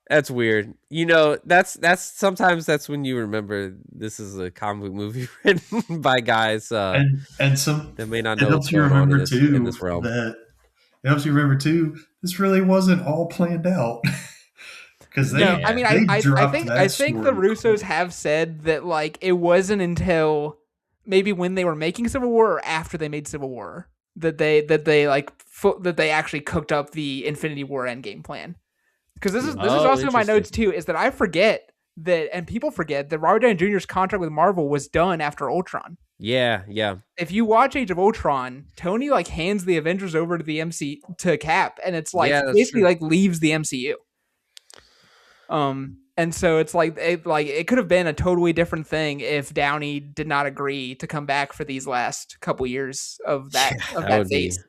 That's weird. You know, that's sometimes that's when you remember this is a comic book movie written by guys and some that may not it know helps what's you going on remember in this realm. That it helps you remember too, this really wasn't all planned out. Because I think the Russos have said that like it wasn't until maybe when they were making Civil War or after they made Civil War that they actually cooked up the Infinity War Endgame plan. Because this is also in my notes too, is that I forget that, and people forget that Robert Downey Jr.'s contract with Marvel was done after Ultron. Yeah. If you watch Age of Ultron, Tony like hands the Avengers over to the to Cap, and it's like basically like leaves the MCU. And so it's like it could have been a totally different thing if Downey did not agree to come back for these last couple years of that phase.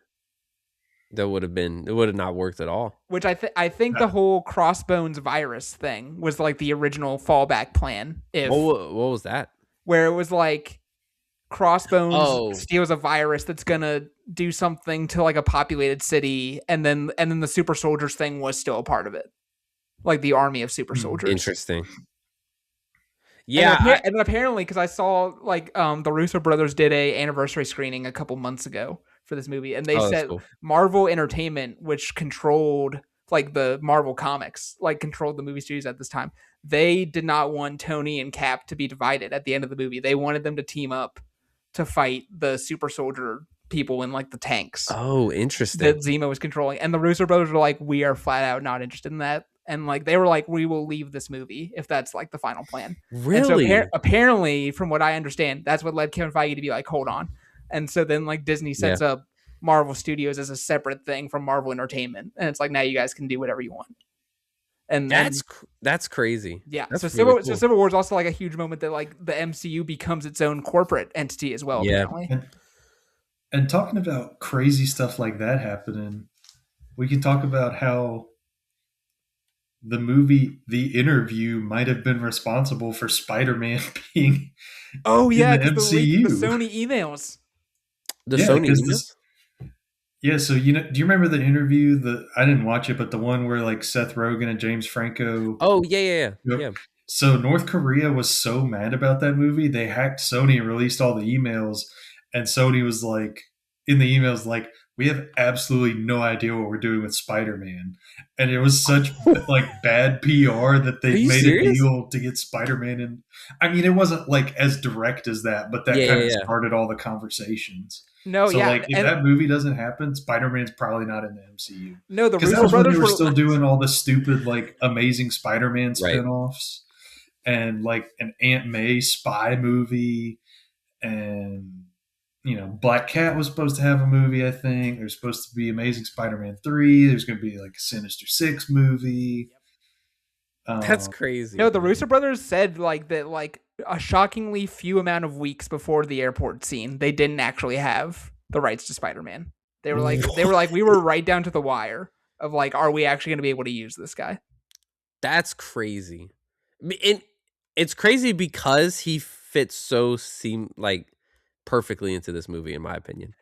It would have not worked at all. Which I think the whole Crossbones virus thing was like the original fallback plan. What was that? where it was like Crossbones Oh, steals a virus that's gonna do something to like a populated city, and then the super soldiers thing was still a part of it, like the army of super Hmm. soldiers. interesting. And Yeah, I, apparently, because I saw like the Russo brothers did a anniversary screening a couple months ago for this movie, and they oh, that's said cool. Marvel Entertainment, which controlled like the Marvel comics, like controlled the movie studios at this time, they did not want Tony and Cap to be divided at the end of the movie. They wanted them to team up to fight the super soldier people in like the tanks Oh, interesting. that Zemo was controlling. And the Russo brothers were like, we are flat out not interested in that. And like they were like, we will leave this movie if that's like the final plan. And so Really? apparently, from what I understand, that's what led Kevin Feige to be like, hold on. And so then like Disney Yeah. sets up Marvel Studios as a separate thing from Marvel Entertainment, and it's like now you guys can do whatever you want. And That's crazy. yeah, That's so really So cool. Civil War is also like a huge moment that like the MCU becomes its own corporate entity as well. Yeah. Apparently, And talking about crazy stuff like that happening, we can talk about how the movie The Interview might have been responsible for Spider-Man being oh in yeah, the because the leak of the MCU. Sony emails. The Yeah, Sony because emails? yeah, so do you remember the interview? I didn't watch it, but the one where like Seth Rogen and James Franco. Oh, yeah, yeah, yeah. Yep. Yeah. So North Korea was so mad about that movie, they hacked Sony and released all the emails. And Sony was like, in the emails, like, we have absolutely no idea what we're doing with Spider-Man. And it was such like bad PR that Are they you made a serious? deal to get Spider-Man in. I mean, it wasn't like as direct as that, but that Yeah, kind yeah, of yeah. started all the conversations. No, So yeah, like, if and that movie doesn't happen, Spider-Man's probably not in the MCU. no, the Because that Russo was when they brothers were were still doing all the stupid like Amazing Spider-Man Right. spinoffs and like an Aunt May spy movie, and Black Cat was supposed to have a movie. I think there's supposed to be Amazing Spider-Man 3. There's going to be like a Sinister Six movie. That's Um, crazy. no, the Russo brothers said like that like a shockingly few amount of weeks before the airport scene, they didn't actually have the rights to Spider-Man. They were like we were right down to the wire of like, are we actually going to be able to use this guy? That's crazy. And it's crazy because he fits so like perfectly into this movie, in my opinion.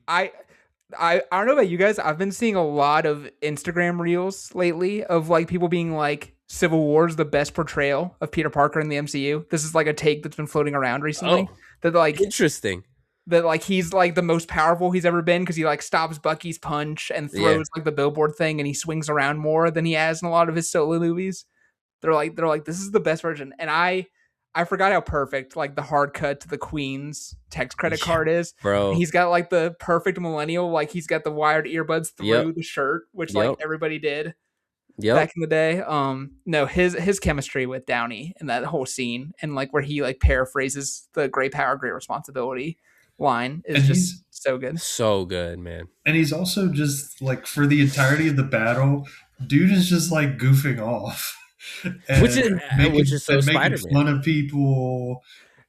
I don't know about you guys. I've been seeing a lot of Instagram reels lately of like people being like Civil War is the best portrayal of Peter Parker in the MCU. This is like a take that's been floating around recently. Oh, That like interesting. he's like the most powerful he's ever been because he like stops Bucky's punch and Yeah. throws like the billboard thing, and he swings around more than he has in a lot of his solo movies. They're like this is the best version, and I forgot how perfect like the hard cut to the Queen's text credit Yeah, card is. bro. He's got like the perfect millennial, like he's got the wired earbuds Yep. through the shirt, which like Yep. everybody did Yep. back in the day. No, his chemistry with Downey and that whole scene, and like where he like paraphrases the "great power, great responsibility" line is and just he's so good. So good, man. and he's also just like for the entality of the battle, dude is just like goofing off Which is and so making Spider-Man. fun of people.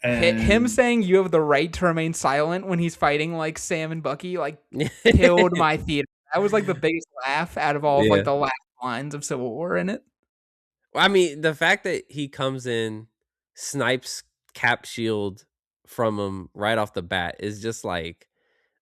Him And saying you have the right to remain silent when he's fighting like Sam and Bucky like killed my theater. That was like the biggest laugh out of all of like Yeah. the last lines of Civil War in it. I mean, the fact that he comes in, snipes Cap shield from him right off the bat is just like,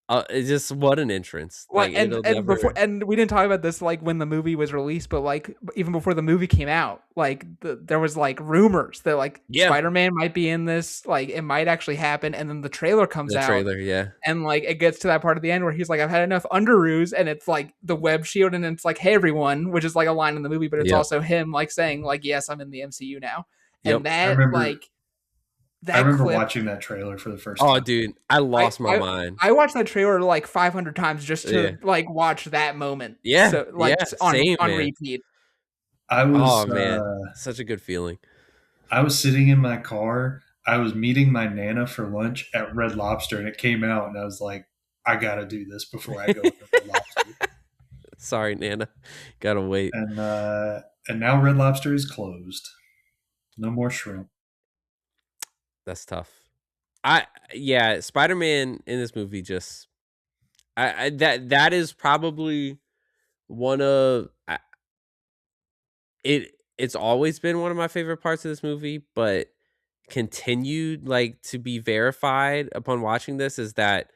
it's just what an entrance. Well, Like and it'll and before, never. and we didn't talk about this like when the movie was released, but like even before the movie came out, like there was like rumors that like Yeah, Spider-Man might be in this, like it might actually happen, and then the trailer comes the out, trailer. Yeah. and like it gets to that part of the end where he's like, I've had enough underoos, and it's like the web shield, and it's like, hey everyone, which is like a line in the movie, but it's Yep. also him like saying like, yes, I'm in the MCU now, Yep. and I that remember like I that remember clip. watching that trailer for the first Oh, time. dude, I I, lost my I mind. I watched that trailer like 500 times just Yeah. to like watch that moment. Yeah. So like Yeah. on Same, man. repeat. I Oh was man, such a good feeling. I was sitting in my car. I was meeting my nana for lunch at Red Lobster, and it came out, and I was like, I gotta do this before I go to Red Lobster. Sorry, Nana. Gotta wait. And now Red Lobster is closed. No more shrimp. That's tough. Yeah, Spider-Man in this movie just that is probably one of it's always been one of my favorite parts of this movie, but continued like to be verified upon watching this is that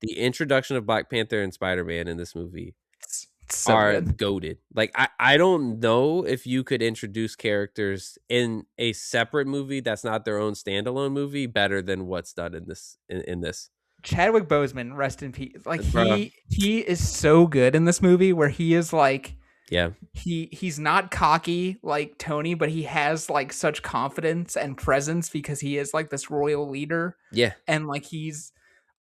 the introduction of Black Panther and Spider-Man in this movie It's so are good. goated. Like I don't know if you could introduce characters in a separate movie that's not their own standalone movie better than what's done in this. Chadwick Boseman, rest in peace. Like Bruh. he is so good in this movie where he is like Yeah. he's not cocky like Tony, but he has like such confidence and presence because he is like this royal leader. Yeah. And like he's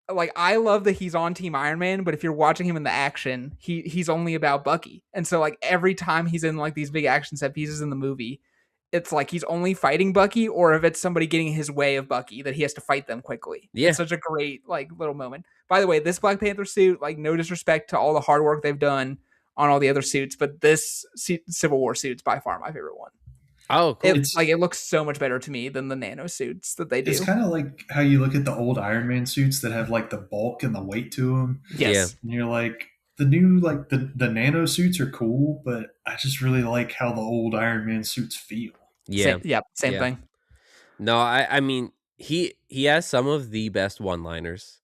like I love that he's on Team Iron Man, but if you're watching him in the action, he's only about Bucky. And so like every time he's in like these big action set pieces in the movie, it's like he's only fighting Bucky, or if it's somebody getting in his way of Bucky, that he has to fight them quickly. Yeah. It's such a great like little moment. By the way, this Black Panther suit, like no disrespect to all the hard work they've done on all the other suits, but this Civil War suit's by far my favorite one. Oh, cool. It like It's it looks so much better to me than the nano suits that they it's do. kind of like how you look at the old Iron Man suits that have like the bulk and the weight to them, Yes. and you're like, the new like the nano suits are cool, but I just really like how the old Iron Man suits feel. Yeah. Same Yeah. thing. No, I mean he has some of the best one-liners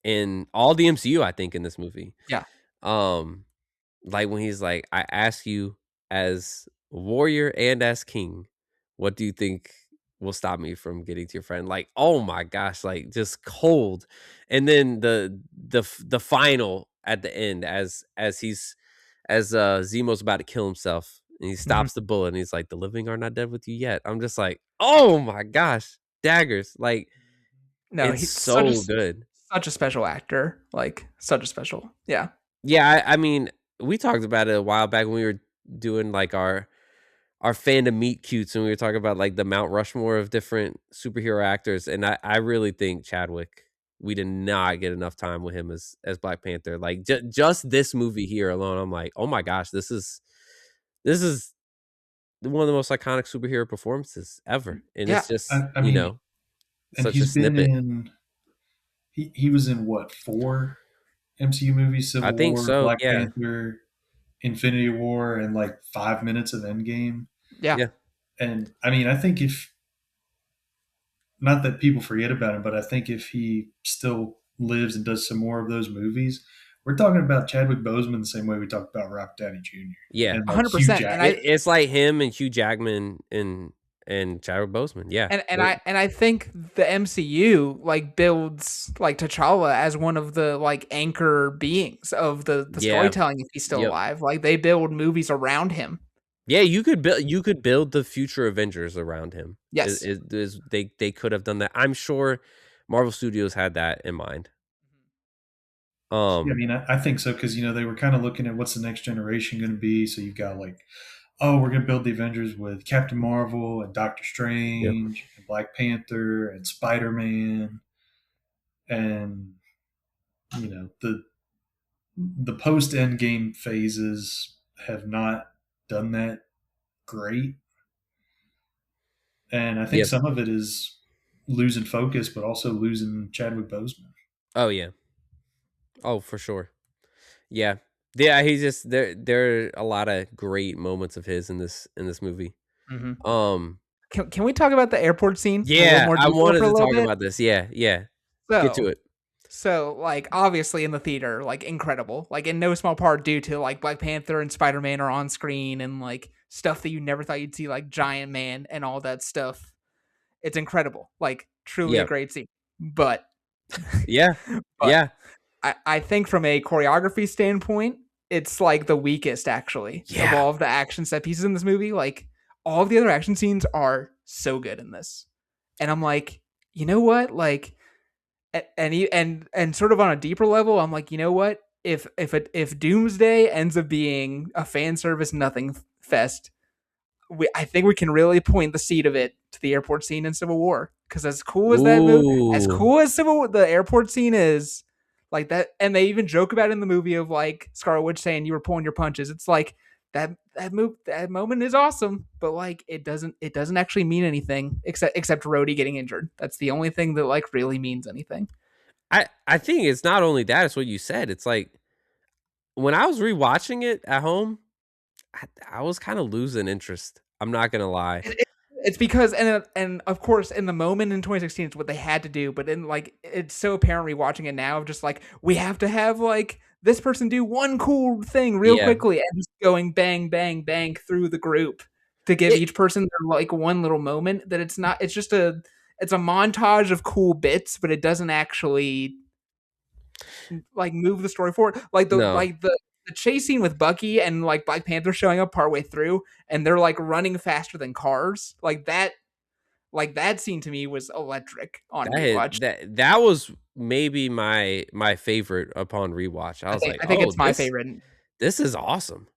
in all the MCU, I think, in this movie. Yeah. Like when he's like, I ask you as warrior and as king, what do you think will stop me from getting to your friend? Like, oh my gosh, like just cold. And then the final at the end as Zemo's about to kill himself and he Mhm. stops the bullet and he's like, the living are not dead with you yet. I'm just like, oh my gosh, daggers. Like No, it's he's so good. such a special actor. Like such a special. Yeah. Yeah, I mean, we talked about it a while back when we were doing like our fandom meet cutes and we were talking about like the Mount Rushmore of different superhero actors. And I really think Chadwick, we did not get enough time with him as Black Panther. Like just this movie here alone, I'm like, oh my gosh, this is one of the most iconic superhero performances ever. And Yeah. it's just, I mean, and such a he's been snippet. in he was in what, 4 MCU movies: I Civil think War, so. Black Yeah. Panther, Infinity War, and like 5 minutes of Endgame. Yeah. Yeah. And I mean, I think if not that people forget about him, but I think if he still lives and does some more of those movies, we're talking about Chadwick Boseman the same way we talk about Rock Daddy Jr. Yeah. and like Hugh 100%. And Jackman. It's like him and Hugh Jackman and Chadwick Boseman. Yeah. I think the MCU like builds like T'Challa as one of the like anchor beings of the Yeah. storytelling if he's still Yep. alive. Like they build movies around him. Yeah, you could build the future Avengers around him. Yes. They could have done that. I'm sure Marvel Studios had that in mind. Yeah, I Um mean, I think so because they were kind of looking at what's the next generation going to be. So you've got like, oh, we're going to build the Avengers with Captain Marvel and Doctor yeah. Strange and Black Panther and Spider-Man, and the post Endgame phases have not done that great, and I think Yeah. some of it is losing focus, but also losing Chadwick Boseman. Oh yeah. Oh, for sure. Yeah. Yeah, he's just there are a lot of great moments of his in this movie. Mm-hmm. Um Can we talk about the airport scene a little yeah, more I detail wanted for a to little talk bit? about this. Yeah, yeah. Get to So, it. like obviously in the theater, like incredible, like in no small part due to like Black Panther and Spider-Man are on screen and like stuff that you never thought you'd see, like Giant Man and all that stuff. It's incredible, like truly a Yeah. great scene. But, Yeah. but Yeah. I think from a choreography standpoint, it's like the weakest actually of Yeah. all of the action set pieces in this movie. Like all of the other action scenes are so good in this, and I'm like, you know what, like and sort of on a deeper level, I'm like, you know what? If Doomsday ends up being a fan service nothing fest, I think we can really point the seed of it to the airport scene in Civil War. Because as cool as that movie, as Ooh. cool as the airport scene is, like that, and they even joke about it in the movie of like Scarlet Witch saying you were pulling your punches. It's like that moment is awesome, but like it doesn't actually mean anything except Rhodey getting injured. That's the only thing that like really means anything. I think it's not only that, it's what you said. It's like when I was rewatching it at home, I was kind of losing interest. I'm not gonna lie. It's because and of course in the moment in 2016 it's what they had to do, but in like it's so apparent rewatching it now of just like we have to have like this person do one cool thing real Yeah. quickly and just going bang bang bang through the group to give It each person their like one little moment that it's not it's just a montage of cool bits, but it doesn't actually like move the story forward. no. The chase scene with Bucky and like Black Panther showing up partway through and they're like running faster than cars. Like that scene to me was electric on rewatch. That was maybe my favorite upon rewatch. I was like, I think "Oh, it's my favorite. this is awesome."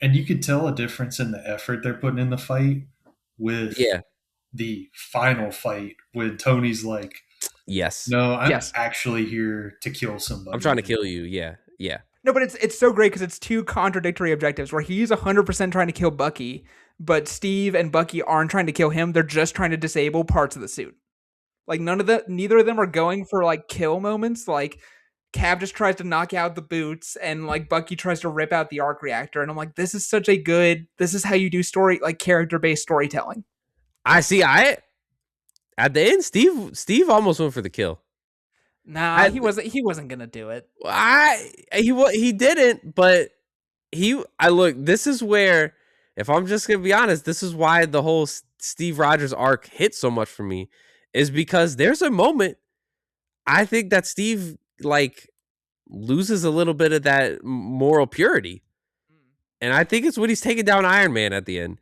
And you could tell a difference in the effort they're putting in the fight with Yeah. the final fight when Tony's like, Yes. "No, I'm Yes. actually here to kill I'm somebody trying to now." kill you. Yeah. Yeah. No, but it's so great because it's two contradictory objectives where he's 100% trying to kill Bucky, but Steve and Bucky aren't trying to kill him. They're just trying to disable parts of the suit. Like neither of them are going for like kill moments. Like Cab just tries to knock out the boots, and like Bucky tries to rip out the arc reactor. And I'm like, this is such a good. This is how you do story like character based storytelling. I see. I At the end, Steve almost went for the kill. Nah, I he wasn't gonna do it. he didn't, but I look. This is where, if I'm just gonna be honest, this is why the whole Steve Rogers arc hit so much for me, is because there's a moment I think that Steve like loses a little bit of that moral purity, and I think it's when he's taking down Iron Man at the end,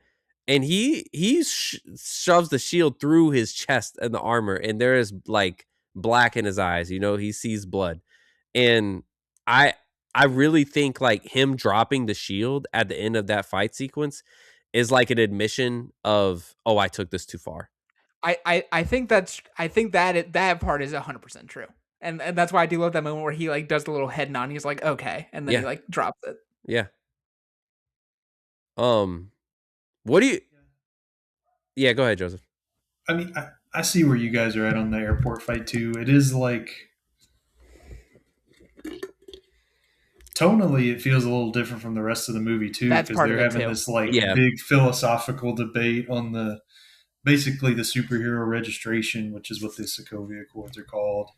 and he shoves the shield through his chest and the armor, and there is like black in his eyes. You know, he sees blood, and I I really think like him dropping the shield at the end of that fight sequence is like an admission of, oh, I took this too far. I think that part is 100% true. And that's why I do love that moment where he like does the little head nod. And he's like, okay, and then he Yeah, like drops it. yeah. Um, what do you? Yeah, go ahead, Joseph. I mean, I see where you guys are at on the airport fight too. It is like tonally, it feels a little different from the rest of the movie too, That's because part of they're it having too. this like Yeah, big philosophical debate on the basically the superhero registration, which is what the Sokovia Accords are called.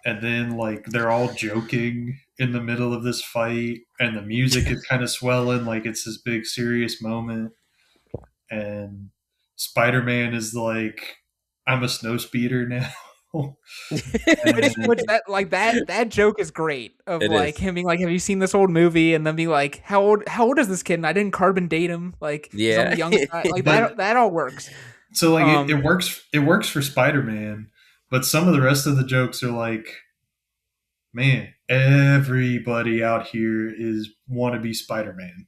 And then like they're all joking in the middle of this fight, and the music is kind of swelling like it's this big serious moment. And Spider-Man is like, "I'm a snow speeder now." Which And that joke is great of it like is. him being like, have you seen this old movie? And then being like, how old is this kid? And I didn't carbon date him. Like he's on the Yeah, young side. Like but that all works. so like Um, it works for Spider-Man, but some of the rest of the jokes are like, man, everybody out here is want to be Spider-Man.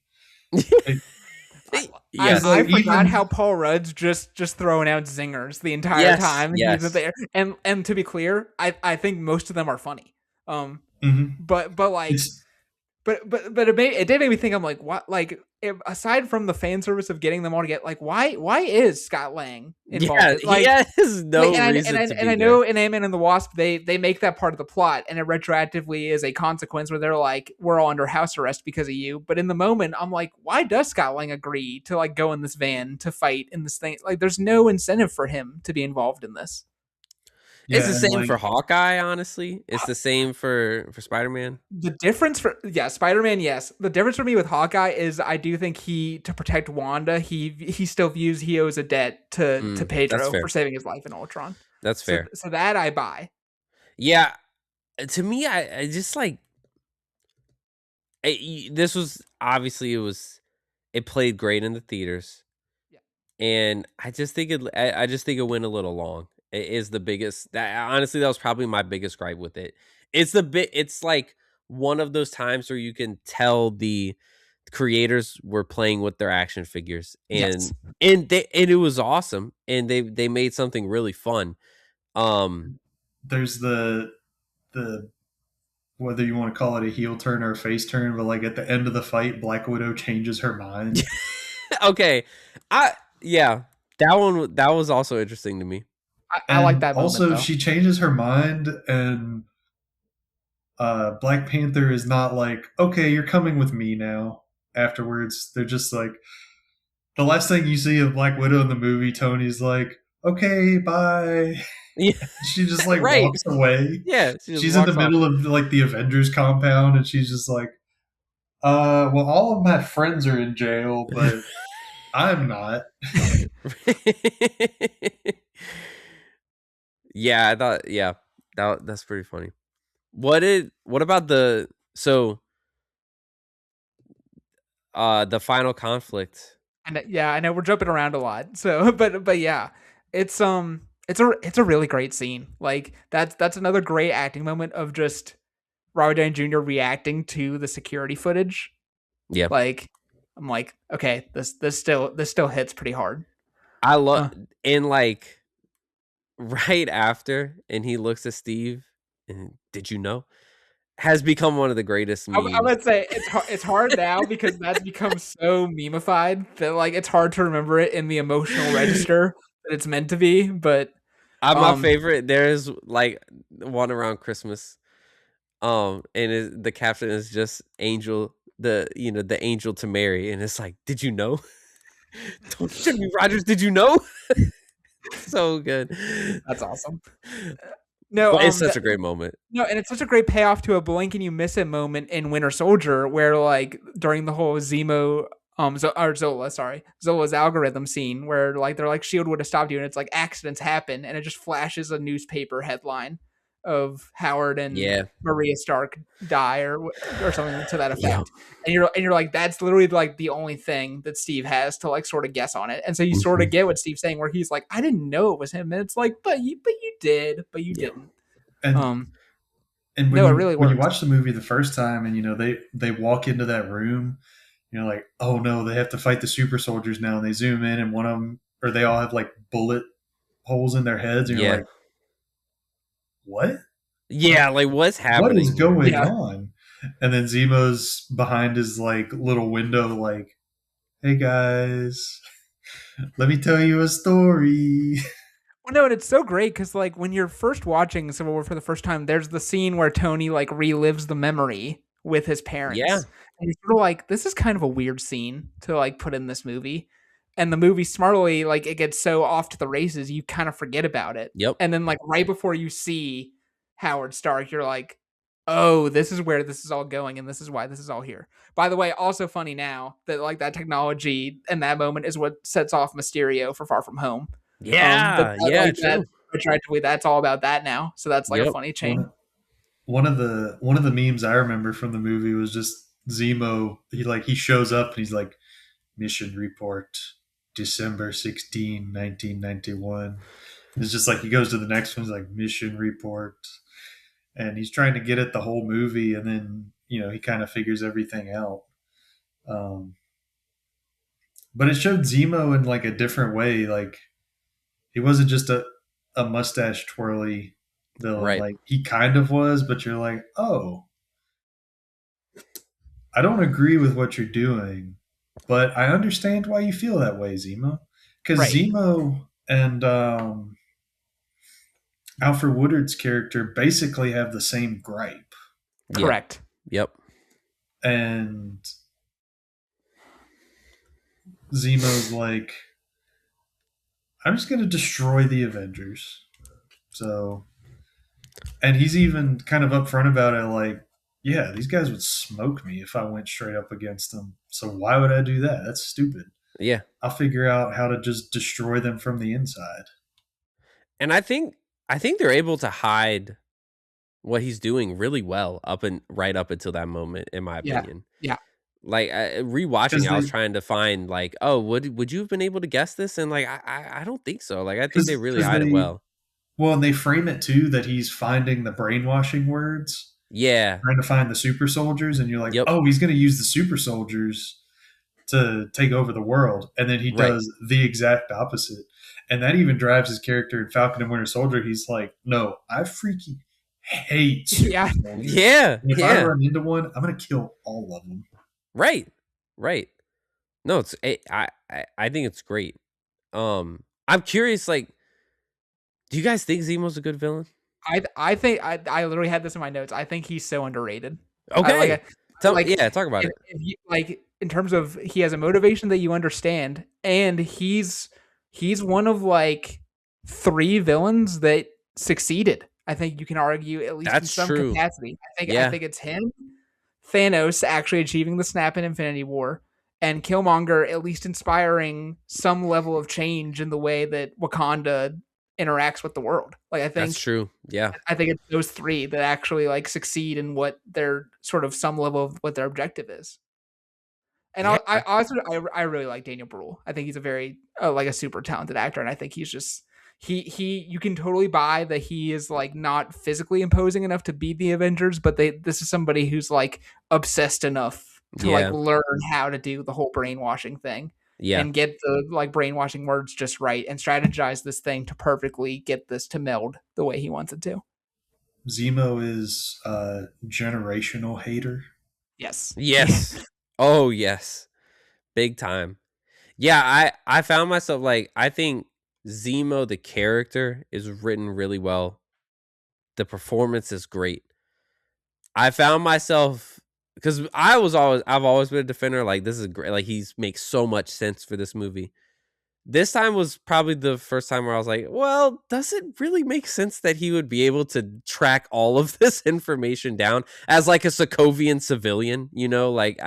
I, yes, I Like forgot even how Paul Rudd's just throwing out zingers the entire yes, time he's yes. there. And to be clear, I think most of them are funny. Um, mhm. but like It's but it did make me think. I'm like, what? Like, aside from the fan service of getting them all to get like, why is Scott Lang involved? Yeah, he has Like, no reason to and be I there. know in Ant-Man and the Wasp they make that part of the plot, and it retroactively is a consequence where they're like, we're all under house arrest because of you. But in the moment, I'm like, why does Scott Lang agree to like go in this van to fight in this thing? Like, there's no incentive for him to be involved in this. It's yeah, the and same like for Hawkeye, honestly. It's the same for Spider-Man. The difference for Spider-Man, yes. The difference for me with Hawkeye is I do think he to protect Wanda, he still views he owes a debt to That's Pedro fair. for saving his life in Ultron. That's fair. So that I buy. Yeah, to me, I just like this was obviously it played great in the theaters, Yeah. and I just think it went a little long. It is the biggest. That honestly, that was probably my biggest gripe with it. It's like one of those times where you can tell the creators were playing with their action figures, Yes. and it was awesome, and they made something really fun. Um, there's the whether you want to call it a heel turn or a face turn, but like at the end of the fight, Black Widow changes her mind. okay, I yeah, that was also interesting to me. I like And that moment also, though. she changes her mind, and Black Panther is not like, okay, you're coming with me now. Afterwards, they're just like, the last thing you see of Black Widow in the movie, Tony's like, "Okay, bye." Yeah, She just like right. walks away. Yeah, she just She's in the walks off. middle of like the Avengers compound, and she's just like, well, all of my friends are in jail, but I'm not." Yeah, I thought yeah, that's pretty funny. What about the final conflict? And yeah, I know we're jumping around a lot. So, but yeah, it's a really great scene. Like that's another great acting moment of just Robert Downey Jr. reacting to the security footage. Yeah. Like I'm like, okay, this still hits pretty hard. I love Uh, and like right after and he looks at Steve and did you know? Has become one of the greatest I memes. would say it's hard now because that's become so memeified that like it's hard to remember it in the emotional register that it's meant to be. But My um, favorite there's like one around Christmas. And the caption is just angel the angel to Mary and it's like, "Did you know?" Don't Jimmy Rogers, did you know? So good. that's awesome. No, But it's such a great moment. no, and it's such a great payoff to a blink and you miss it moment in Winter Soldier, where like during the whole Zemo, or Zola, sorry, Zola's algorithm scene, where like they're like Shield would have stopped you, and it's like accidents happen, and it just flashes a newspaper headline of Howard and Yeah. Maria Stark die or something to that Yeah. effect, and you're like that's literally like the only thing that Steve has to like sort of guess on it, and so you sort of Mhm. get what Steve's saying, where he's like, I didn't know it was him, and it's like, but you did, but you Yeah. didn't. And Um, and no, it really when you works. watch the movie the first time, and they walk into that room, you're like, oh no, they have to fight the super soldiers now, and they zoom in, and one of them, or they all have like bullet holes in their heads, and you're Yeah. like, what? Yeah, like, what's What is happening here? going Yeah. on? And then Zemo's behind his like little window, like, hey guys, let me tell you a story. Well, no, and it's so great because like when you're first watching Civil War for the first time, there's the scene where Tony like relives the memory with his Yeah. parents, and you're sort of like, this is kind of a weird scene to like put in this movie. And the movie smartly like it gets so off to the races, you kind of forget about it. Yep. And then like right before you see Howard Stark, you're like, oh, this is where this is all going, and this is why this is all here. By the way, also funny now that like that technology in that moment is what sets off Mysterio for Far From Home. That, Yeah. Yeah, like that true. retroactively, that's all about that now. So that's like a Yep. funny one chain. of, one of the memes I remember from the movie was just Zemo. He shows up and he's like, mission report, December 16, 1991. It's just like he goes to the next one, he's like, mission report. And he's trying to get it the whole movie, and then, he kind of figures everything out. Um, but it showed Zemo in like a different way. Like, he wasn't just a mustache twirly villain. Right. Like, he kind of was, but you're like, oh, I don't agree with what you're doing, but I understand why you feel that way, Zemo. Because Right. Zemo and Alfred Woodard's character basically have the same gripe. Yeah. Correct. Yep. And Zemo's like, I'm just going to destroy the Avengers. So, and he's even kind of upfront about it, like, yeah, these guys would smoke me if I went straight up against them. So why would I do that? That's stupid. Yeah. I'll figure out how to just destroy them from the inside. And I think they're able to hide what he's doing really well right up until that moment, in my Yeah. opinion. Yeah. Like rewatching, Because I was they, trying to find like, oh, would you have been able to guess this? And like, I don't think so. Like, I think they really because hide it they, well. well, and they frame it too that he's finding the brainwashing words, Yeah. trying to find the super soldiers, and you're like, Yep. oh, he's going to use the super soldiers to take over the world, and then he Right. does the exact opposite, and that even drives his character in Falcon and Winter Soldier. He's like, no, I freaking hate super Yeah. soldiers, Yeah. and if I Yeah. run into one, I'm going to kill all of them. Right. Right. No, I think it's great. I'm curious. Like, do you guys think Zemo's a good villain? I think I literally had this in my notes. I think he's so underrated. I like Okay. Like, Yeah, talk about it. if you, like in terms of he has a motivation that you understand, and he's one of like 3 villains that succeeded. I think you can argue at least in That's some true. capacity. I Yeah, think it's him, Thanos actually achieving the snap in Infinity War, and Killmonger at least inspiring some level of change in the way that Wakanda interacts with the world. Like that's true. Yeah. I think it's those 3 that actually like succeed in what their sort of some level of what their objective is. And Yeah, I also I really like Daniel Bruhl. I think he's a very like a super talented actor, and I think he's just he you can totally buy that he is like not physically imposing enough to beat the Avengers, but this is somebody who's like obsessed enough to like yeah, learn how to do the whole brainwashing thing yeah. and get the like brainwashing words just right and strategize this thing to perfectly get this to meld the way he wants it to. Zemo is a generational hater. Yes. Yes. Oh, yes. Big time. Yeah, I found myself like I think Zemo the character is written really well. The performance is great. I found myself because I've always been a defender like this is great. Like he's makes so much sense for this movie. This time was probably the first time where I was like, well, does it really make sense that he would be able to track all of this information down as like a Sokovian civilian, you know, like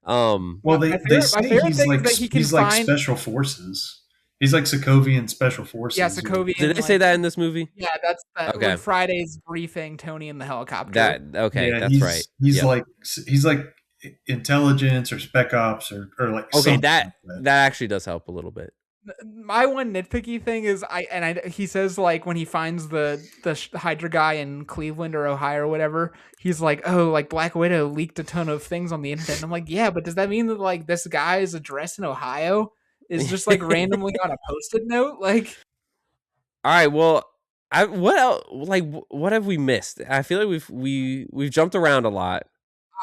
Well, they My say favorite thing is that he can he's like find special forces. He's like Sokovian special yeah, forces. did Sokovian they say like that in this movie? yeah, that's when Okay. Friday's briefing Tony in the helicopter. Okay, Yeah, that's right. he's Yep. like he's like intelligence or spec ops or like Okay, something that like that. that actually does help a little bit. My one nitpicky thing is he says like when he finds the Hydra guy in Cleveland or Ohio or whatever, he's like, "Oh, like Black Widow leaked a ton of things on the internet." And I'm like, "Yeah, but does that mean that like this guy's address in Ohio is just like randomly on a post-it note?" Like All right, well, I what else, like what have we missed? I feel like we've jumped around a lot.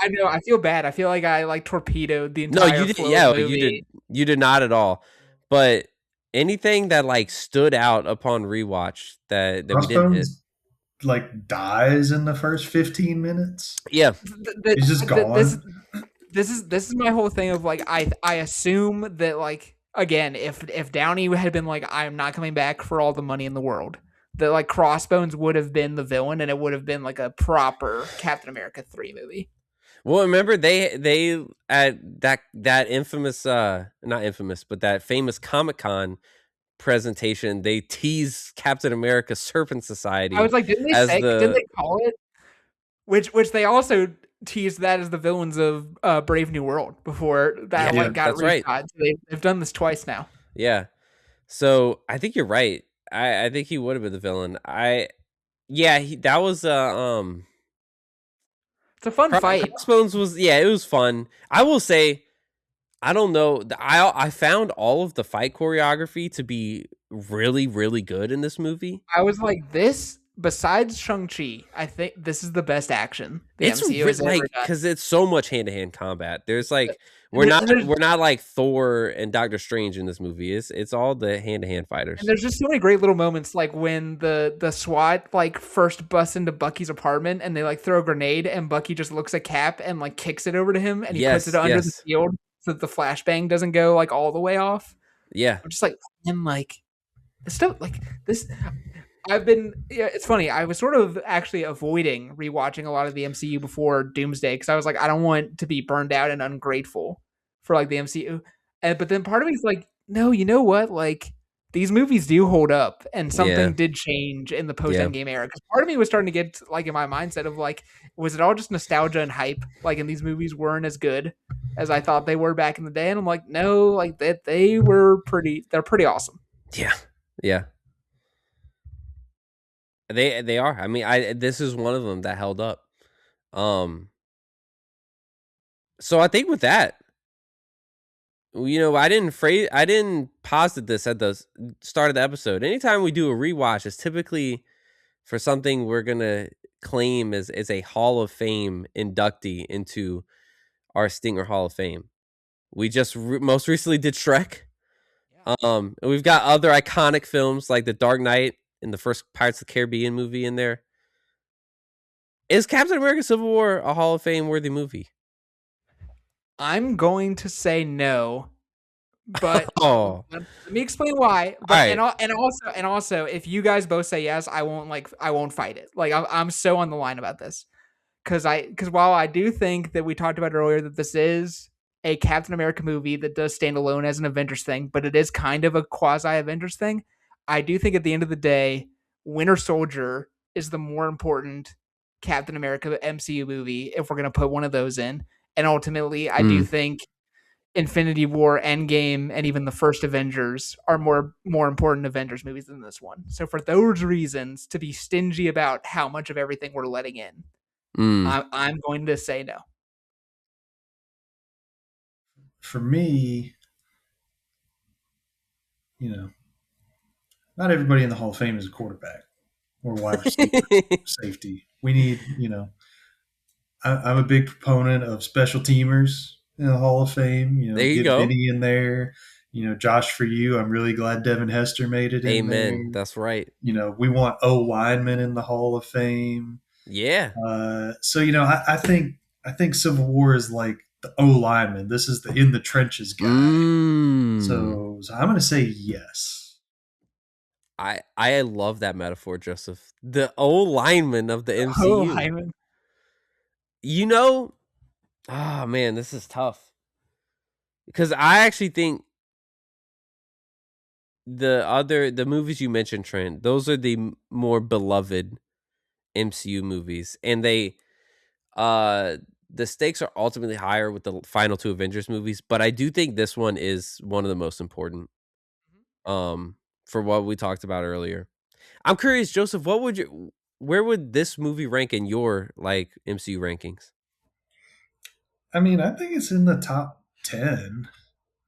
I know, I feel bad. I feel like I like torpedoed the No, entire you did. flow of Yeah, the movie. you did not at all. But anything that like stood out upon rewatch that we didn't hit. Crossbones like dies in the first 15 minutes. Yeah, He's just This gone. this is my whole thing of like I assume that like again if Downey had been like I'm not coming back for all the money in the world, that like Crossbones would have been the villain and it would have been like a proper Captain America 3 movie. well, remember they at that infamous not infamous but that famous Comic-Con presentation they tease Captain America Serpent I Society was like, as didn't the they call it which they also teased that as the villains of Brave New World before that yeah, like got that's right. reshot. So they've done this twice now. Yeah. So I think you're right. I think he would have been the villain. Yeah, that was It's a fun fight. Crossbones was yeah, it was fun. I will say I don't know. I found all of the fight choreography to be really really good in this movie. I was like, this, besides Shang-Chi, I think this is the best action the MCU has ever Like done. cuz it's so much hand-to-hand combat. There's like And there's, we're not like Thor and Doctor Strange in this movie. It's all the hand-to-hand and fighters. there's just so many great little moments, like when the SWAT like first busts into Bucky's apartment and they like throw a grenade and Bucky just looks at Cap and like kicks it over to him and he puts it Yes, under the yes. shield so that the flashbang doesn't go like all the way off. Yeah. I'm just like, and like stuff like this. I've been. Yeah, it's funny. I was sort of actually avoiding rewatching a lot of the MCU before Doomsday because I was like, I don't want to be burned out and ungrateful for like the MCU. But then part of me is like, no, you know what? Like these movies do hold up, and Yeah. something did change in the post Yeah. Endgame era. Because part of me was starting to get like in my mindset of like, was it all just nostalgia and hype? Like, and these movies weren't as good as I thought they were back in the day. And I'm like, no, like that they were pretty. They're pretty awesome. Yeah. Yeah. They are. I mean, I this is one of them that held up. Um so I think with that, I didn't posit this at the start of the episode. Anytime we do a rewatch, it's typically for something we're going to claim as a Hall of Fame inductee into our Stinger Hall of Fame. We just most recently did Shrek. And we've got other iconic films like The Dark Knight and the first Pirates of the Caribbean movie in there. Is Captain America Civil War a Hall of Fame worthy movie? I'm going to say no, but Oh, let me explain why. But alright. and also, if you guys both say yes, I won't fight it. Like I'm so on the line about this because while I do think that we talked about earlier that this is a Captain America movie that does stand alone as an Avengers thing, but it is kind of a quasi Avengers thing. I do think at the end of the day, Winter Soldier is the more important Captain America MCU movie if we're gonna put one of those in. And ultimately, I do Mm, think Infinity War, Endgame, and even the first Avengers are more important Avengers movies than this one. So for those reasons, to be stingy about how much of everything we're letting in, mm. I'm going to say no. For me, you know, not everybody in the Hall of Fame is a quarterback or wide receiver, safety. We need, I'm a big proponent of special teamers in the Hall of Fame. There you Get go. Vinny in there. Josh, for you, I'm really glad Devin Hester made it in Amen. there. That's right. We want O linemen in the Hall of Fame. Yeah. I think Civil War is like the O lineman. This is the in the trenches guy. Mm. So I'm going to say yes. I love that metaphor, Joseph. The old lineman of the Oh, MCU. Hyman. You know, man, this is tough. Because I actually think the movies you mentioned, Trent, those are the more beloved MCU movies. And uh the stakes are ultimately higher with the final two Avengers movies, but I do think this one is one of the most important um for what we talked about earlier. I'm curious, Joseph, where would this movie rank in your like MCU rankings? I mean, I think it's in the top 10.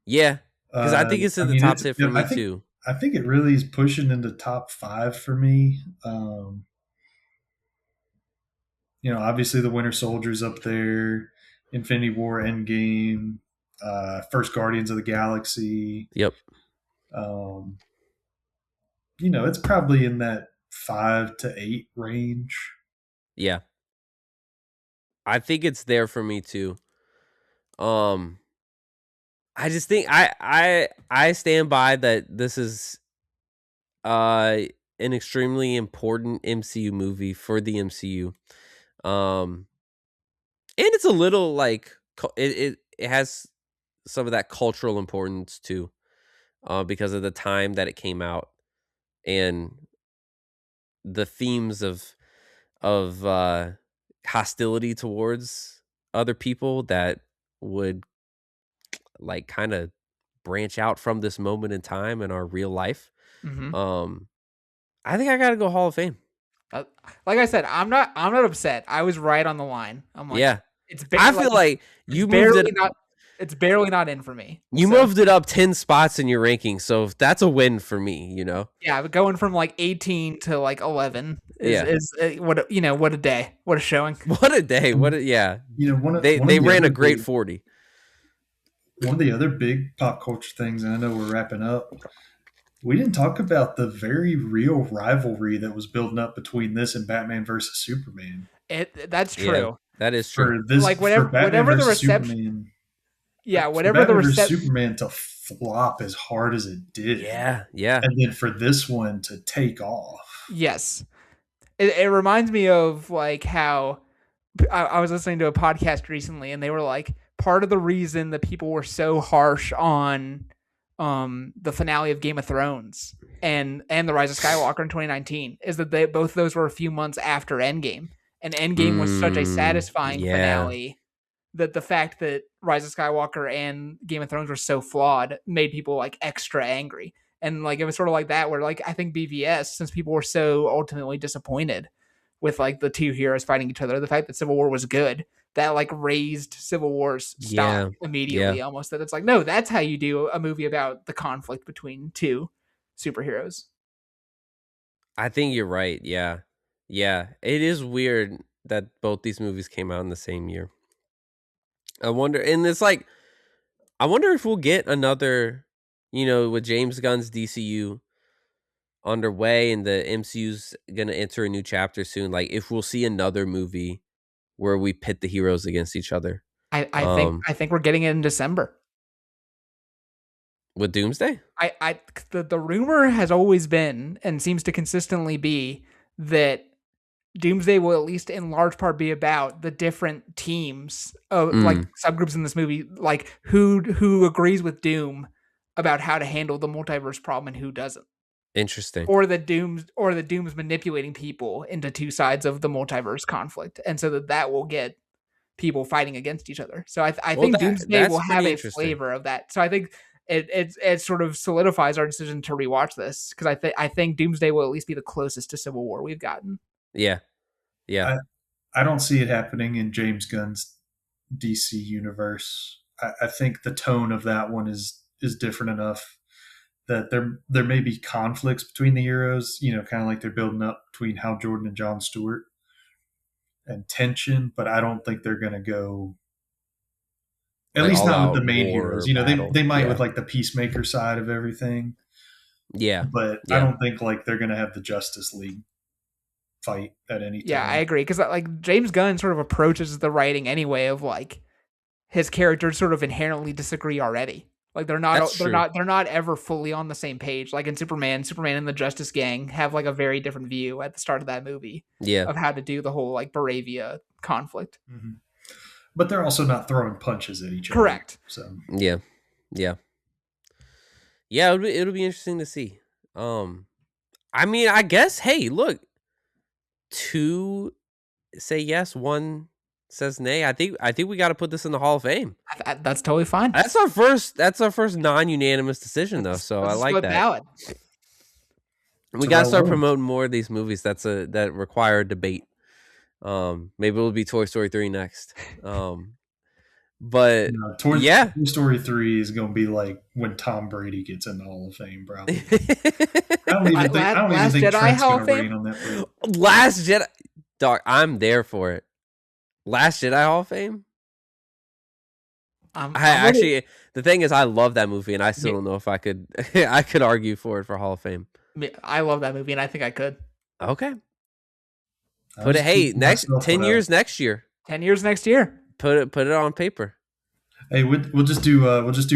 Yeah, because I think it's I in the mean, top 10 for me too. I think it really is pushing into top 5 for me. Obviously the Winter Soldier's up there, Infinity War, Endgame, first Guardians of the Galaxy. Yep. Um, it's probably in that 5 to 8 range. Yeah. I think it's there for me too. Um I just think I stand by that this is uh an extremely important MCU movie for the MCU. Um and it's a little like it has some of that cultural importance too, because of the time that it came out and the themes of hostility towards other people that would like kind of branch out from this moment in time in our real life. Mm-hmm. Um, I think I gotta go Hall of Fame. Like I said, I'm not upset. I was right on the line. I'm like, Yeah, I feel like it's you moved it. it's barely not in for me. You So moved it up 10 spots in your ranking, so that's a win for me. yeah, but going from like 18 to like 11 Yeah. is what a day, what a showing. What a day! What a yeah. One of They the ran other a great big 40. one of the other big pop culture things, and I know we're wrapping up. We didn't talk about the very real rivalry that was building up between this and Batman versus Superman. That's Yeah, true. that is true. Like For Batman whatever the versus reception, Superman, yeah, for whatever the Batman versus reception, Superman to flop as hard as it did, Yeah, yeah. and then for this one to take off. yes. It reminds me of like how I was listening to a podcast recently, and they were like, part of the reason that people were so harsh on the finale of Game of Thrones and the Rise of Skywalker in 2019 is that both of those were a few months after Endgame, and Endgame was such a satisfying Yeah, finale that the fact that Rise of Skywalker and Game of Thrones were so flawed made people like extra angry. And like it was sort of like that where like I think BVS, since people were so ultimately disappointed with like the two heroes fighting each other, the fact that Civil War was good, that like raised Civil War's stock yeah, yeah. immediately almost. That it's like, no, that's how you do a movie about the conflict between two superheroes. I think you're right. Yeah, yeah. It is weird that both these movies came out in the same year. I wonder, and it's like, I wonder if we'll get another, with James Gunn's DCU underway and the MCU's gonna enter a new chapter soon. Like, if we'll see another movie where we pit the heroes against each other. Um, I think we're getting it in December. with Doomsday? The rumor has always been and seems to consistently be that Doomsday will at least in large part be about the different teams of like Mm, subgroups in this movie, like who agrees with Doom about how to handle the multiverse problem and who doesn't. interesting. Or the Doom's manipulating people into two sides of the multiverse conflict. And so that will get people fighting against each other. So I Well, think Doomsday will that's have pretty a interesting. flavor of that. So I think it sort of solidifies our decision to rewatch this because I think Doomsday will at least be the closest to Civil War we've gotten. Yeah, yeah, I, I don't see it happening in James Gunn's DC universe. I think the tone of that one is different enough that there may be conflicts between the heroes, kind of like they're building up between Hal Jordan and John Stewart and tension, but I don't think they're going to go, at like least all not with the out main heroes. war They battle. they might Yeah, with like the Peacemaker side of everything, yeah, but I yeah. don't think like they're going to have the Justice League fight at any Yeah, I time. agree because like James Gunn sort of approaches the writing anyway of like his characters sort of inherently disagree already. Like That's true. they're not ever fully on the same page. Like in Superman and the Justice Gang have like a very different view at the start of that movie Yeah, of how to do the whole like Baravia conflict. Mhm. But they're also not throwing punches at each other. Correct. So yeah, yeah, yeah. It'll be interesting to see. Um, I mean, I guess. Hey, look, two say yes, one says nay. I think we got to put this in the Hall of Fame. That's totally fine. That's our first. That's our first non-unanimous decision, though. So I That's a like split that. ballot. We gotta Terrell start wins. promoting more of these movies. That require a debate. Maybe it'll be Toy Story 3 next. But yeah. Toy Story 3 is going to be like when Tom Brady gets in the Hall of Fame, probably. I don't even Last think Jedi Trent's Hall going of to Fame. reign on that parade. Last Jedi, dog. I'm there for it. Last Jedi Hall of Fame. I I'm ready. actually, the thing is, I love that movie, and I still don't know if I could. I could argue for it for Hall of Fame. I love that movie, and I think I could. Okay, I put it. was Hey, kicking next myself 10 years next year. 10 years next year. Put it on paper. Hey, we'll just do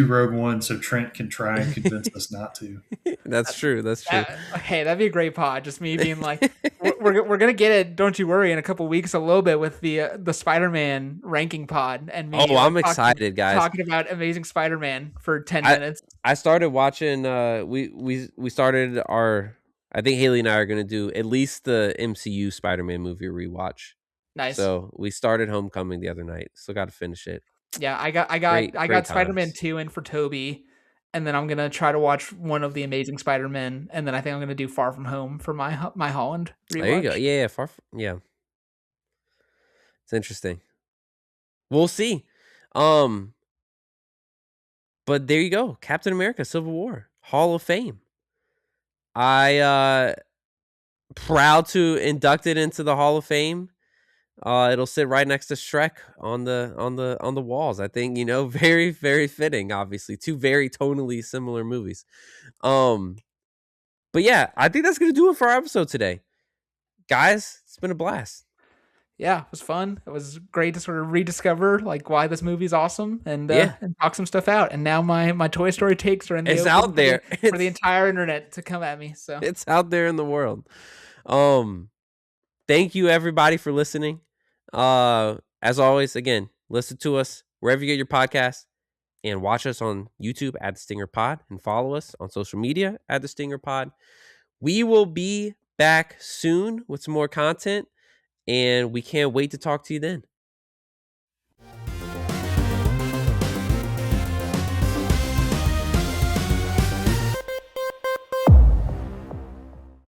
Rogue One so Trent can try and convince us not to. That's true. That's true. Hey, that'd be a great pod. Just me being like, we're gonna get it. Don't you worry. In a couple weeks, a little bit with the Spider-Man ranking pod, and me Oh, like I'm excited, guys. talking about Amazing Spider-Man for 10 I minutes. I started watching. We started our. I think Haley and I are gonna do at least the MCU Spider-Man movie rewatch. Nice. So we started Homecoming the other night. Still got to finish it. Yeah, Great, I great got Spider-Man times. 2 in for Toby, and then I'm gonna try to watch one of the Amazing Spider-Man, and then I think I'm gonna do Far From Home for my Holland There you go. rewatch. Yeah, yeah. It's interesting. We'll see. Um, but there you go. Captain America: Civil War Hall of Fame. I proud to induct it into the Hall of Fame. It'll sit right next to Shrek on the walls. I think very very fitting. Obviously, two very tonally similar movies. Um, but yeah, I think that's gonna do it for our episode today, guys. It's been a blast. Yeah, it was fun. It was great to sort of rediscover like why this movie's awesome Yeah, and talk some stuff out. And now my Toy Story takes are in the it's open out there. for the entire internet to come at me. So It's out there in the world. Um, thank you everybody for listening. As always, again, listen to us wherever you get your podcasts and watch us on YouTube at the Stinger Pod and follow us on social media at the Stinger Pod. We will be back soon with some more content and we can't wait to talk to you then.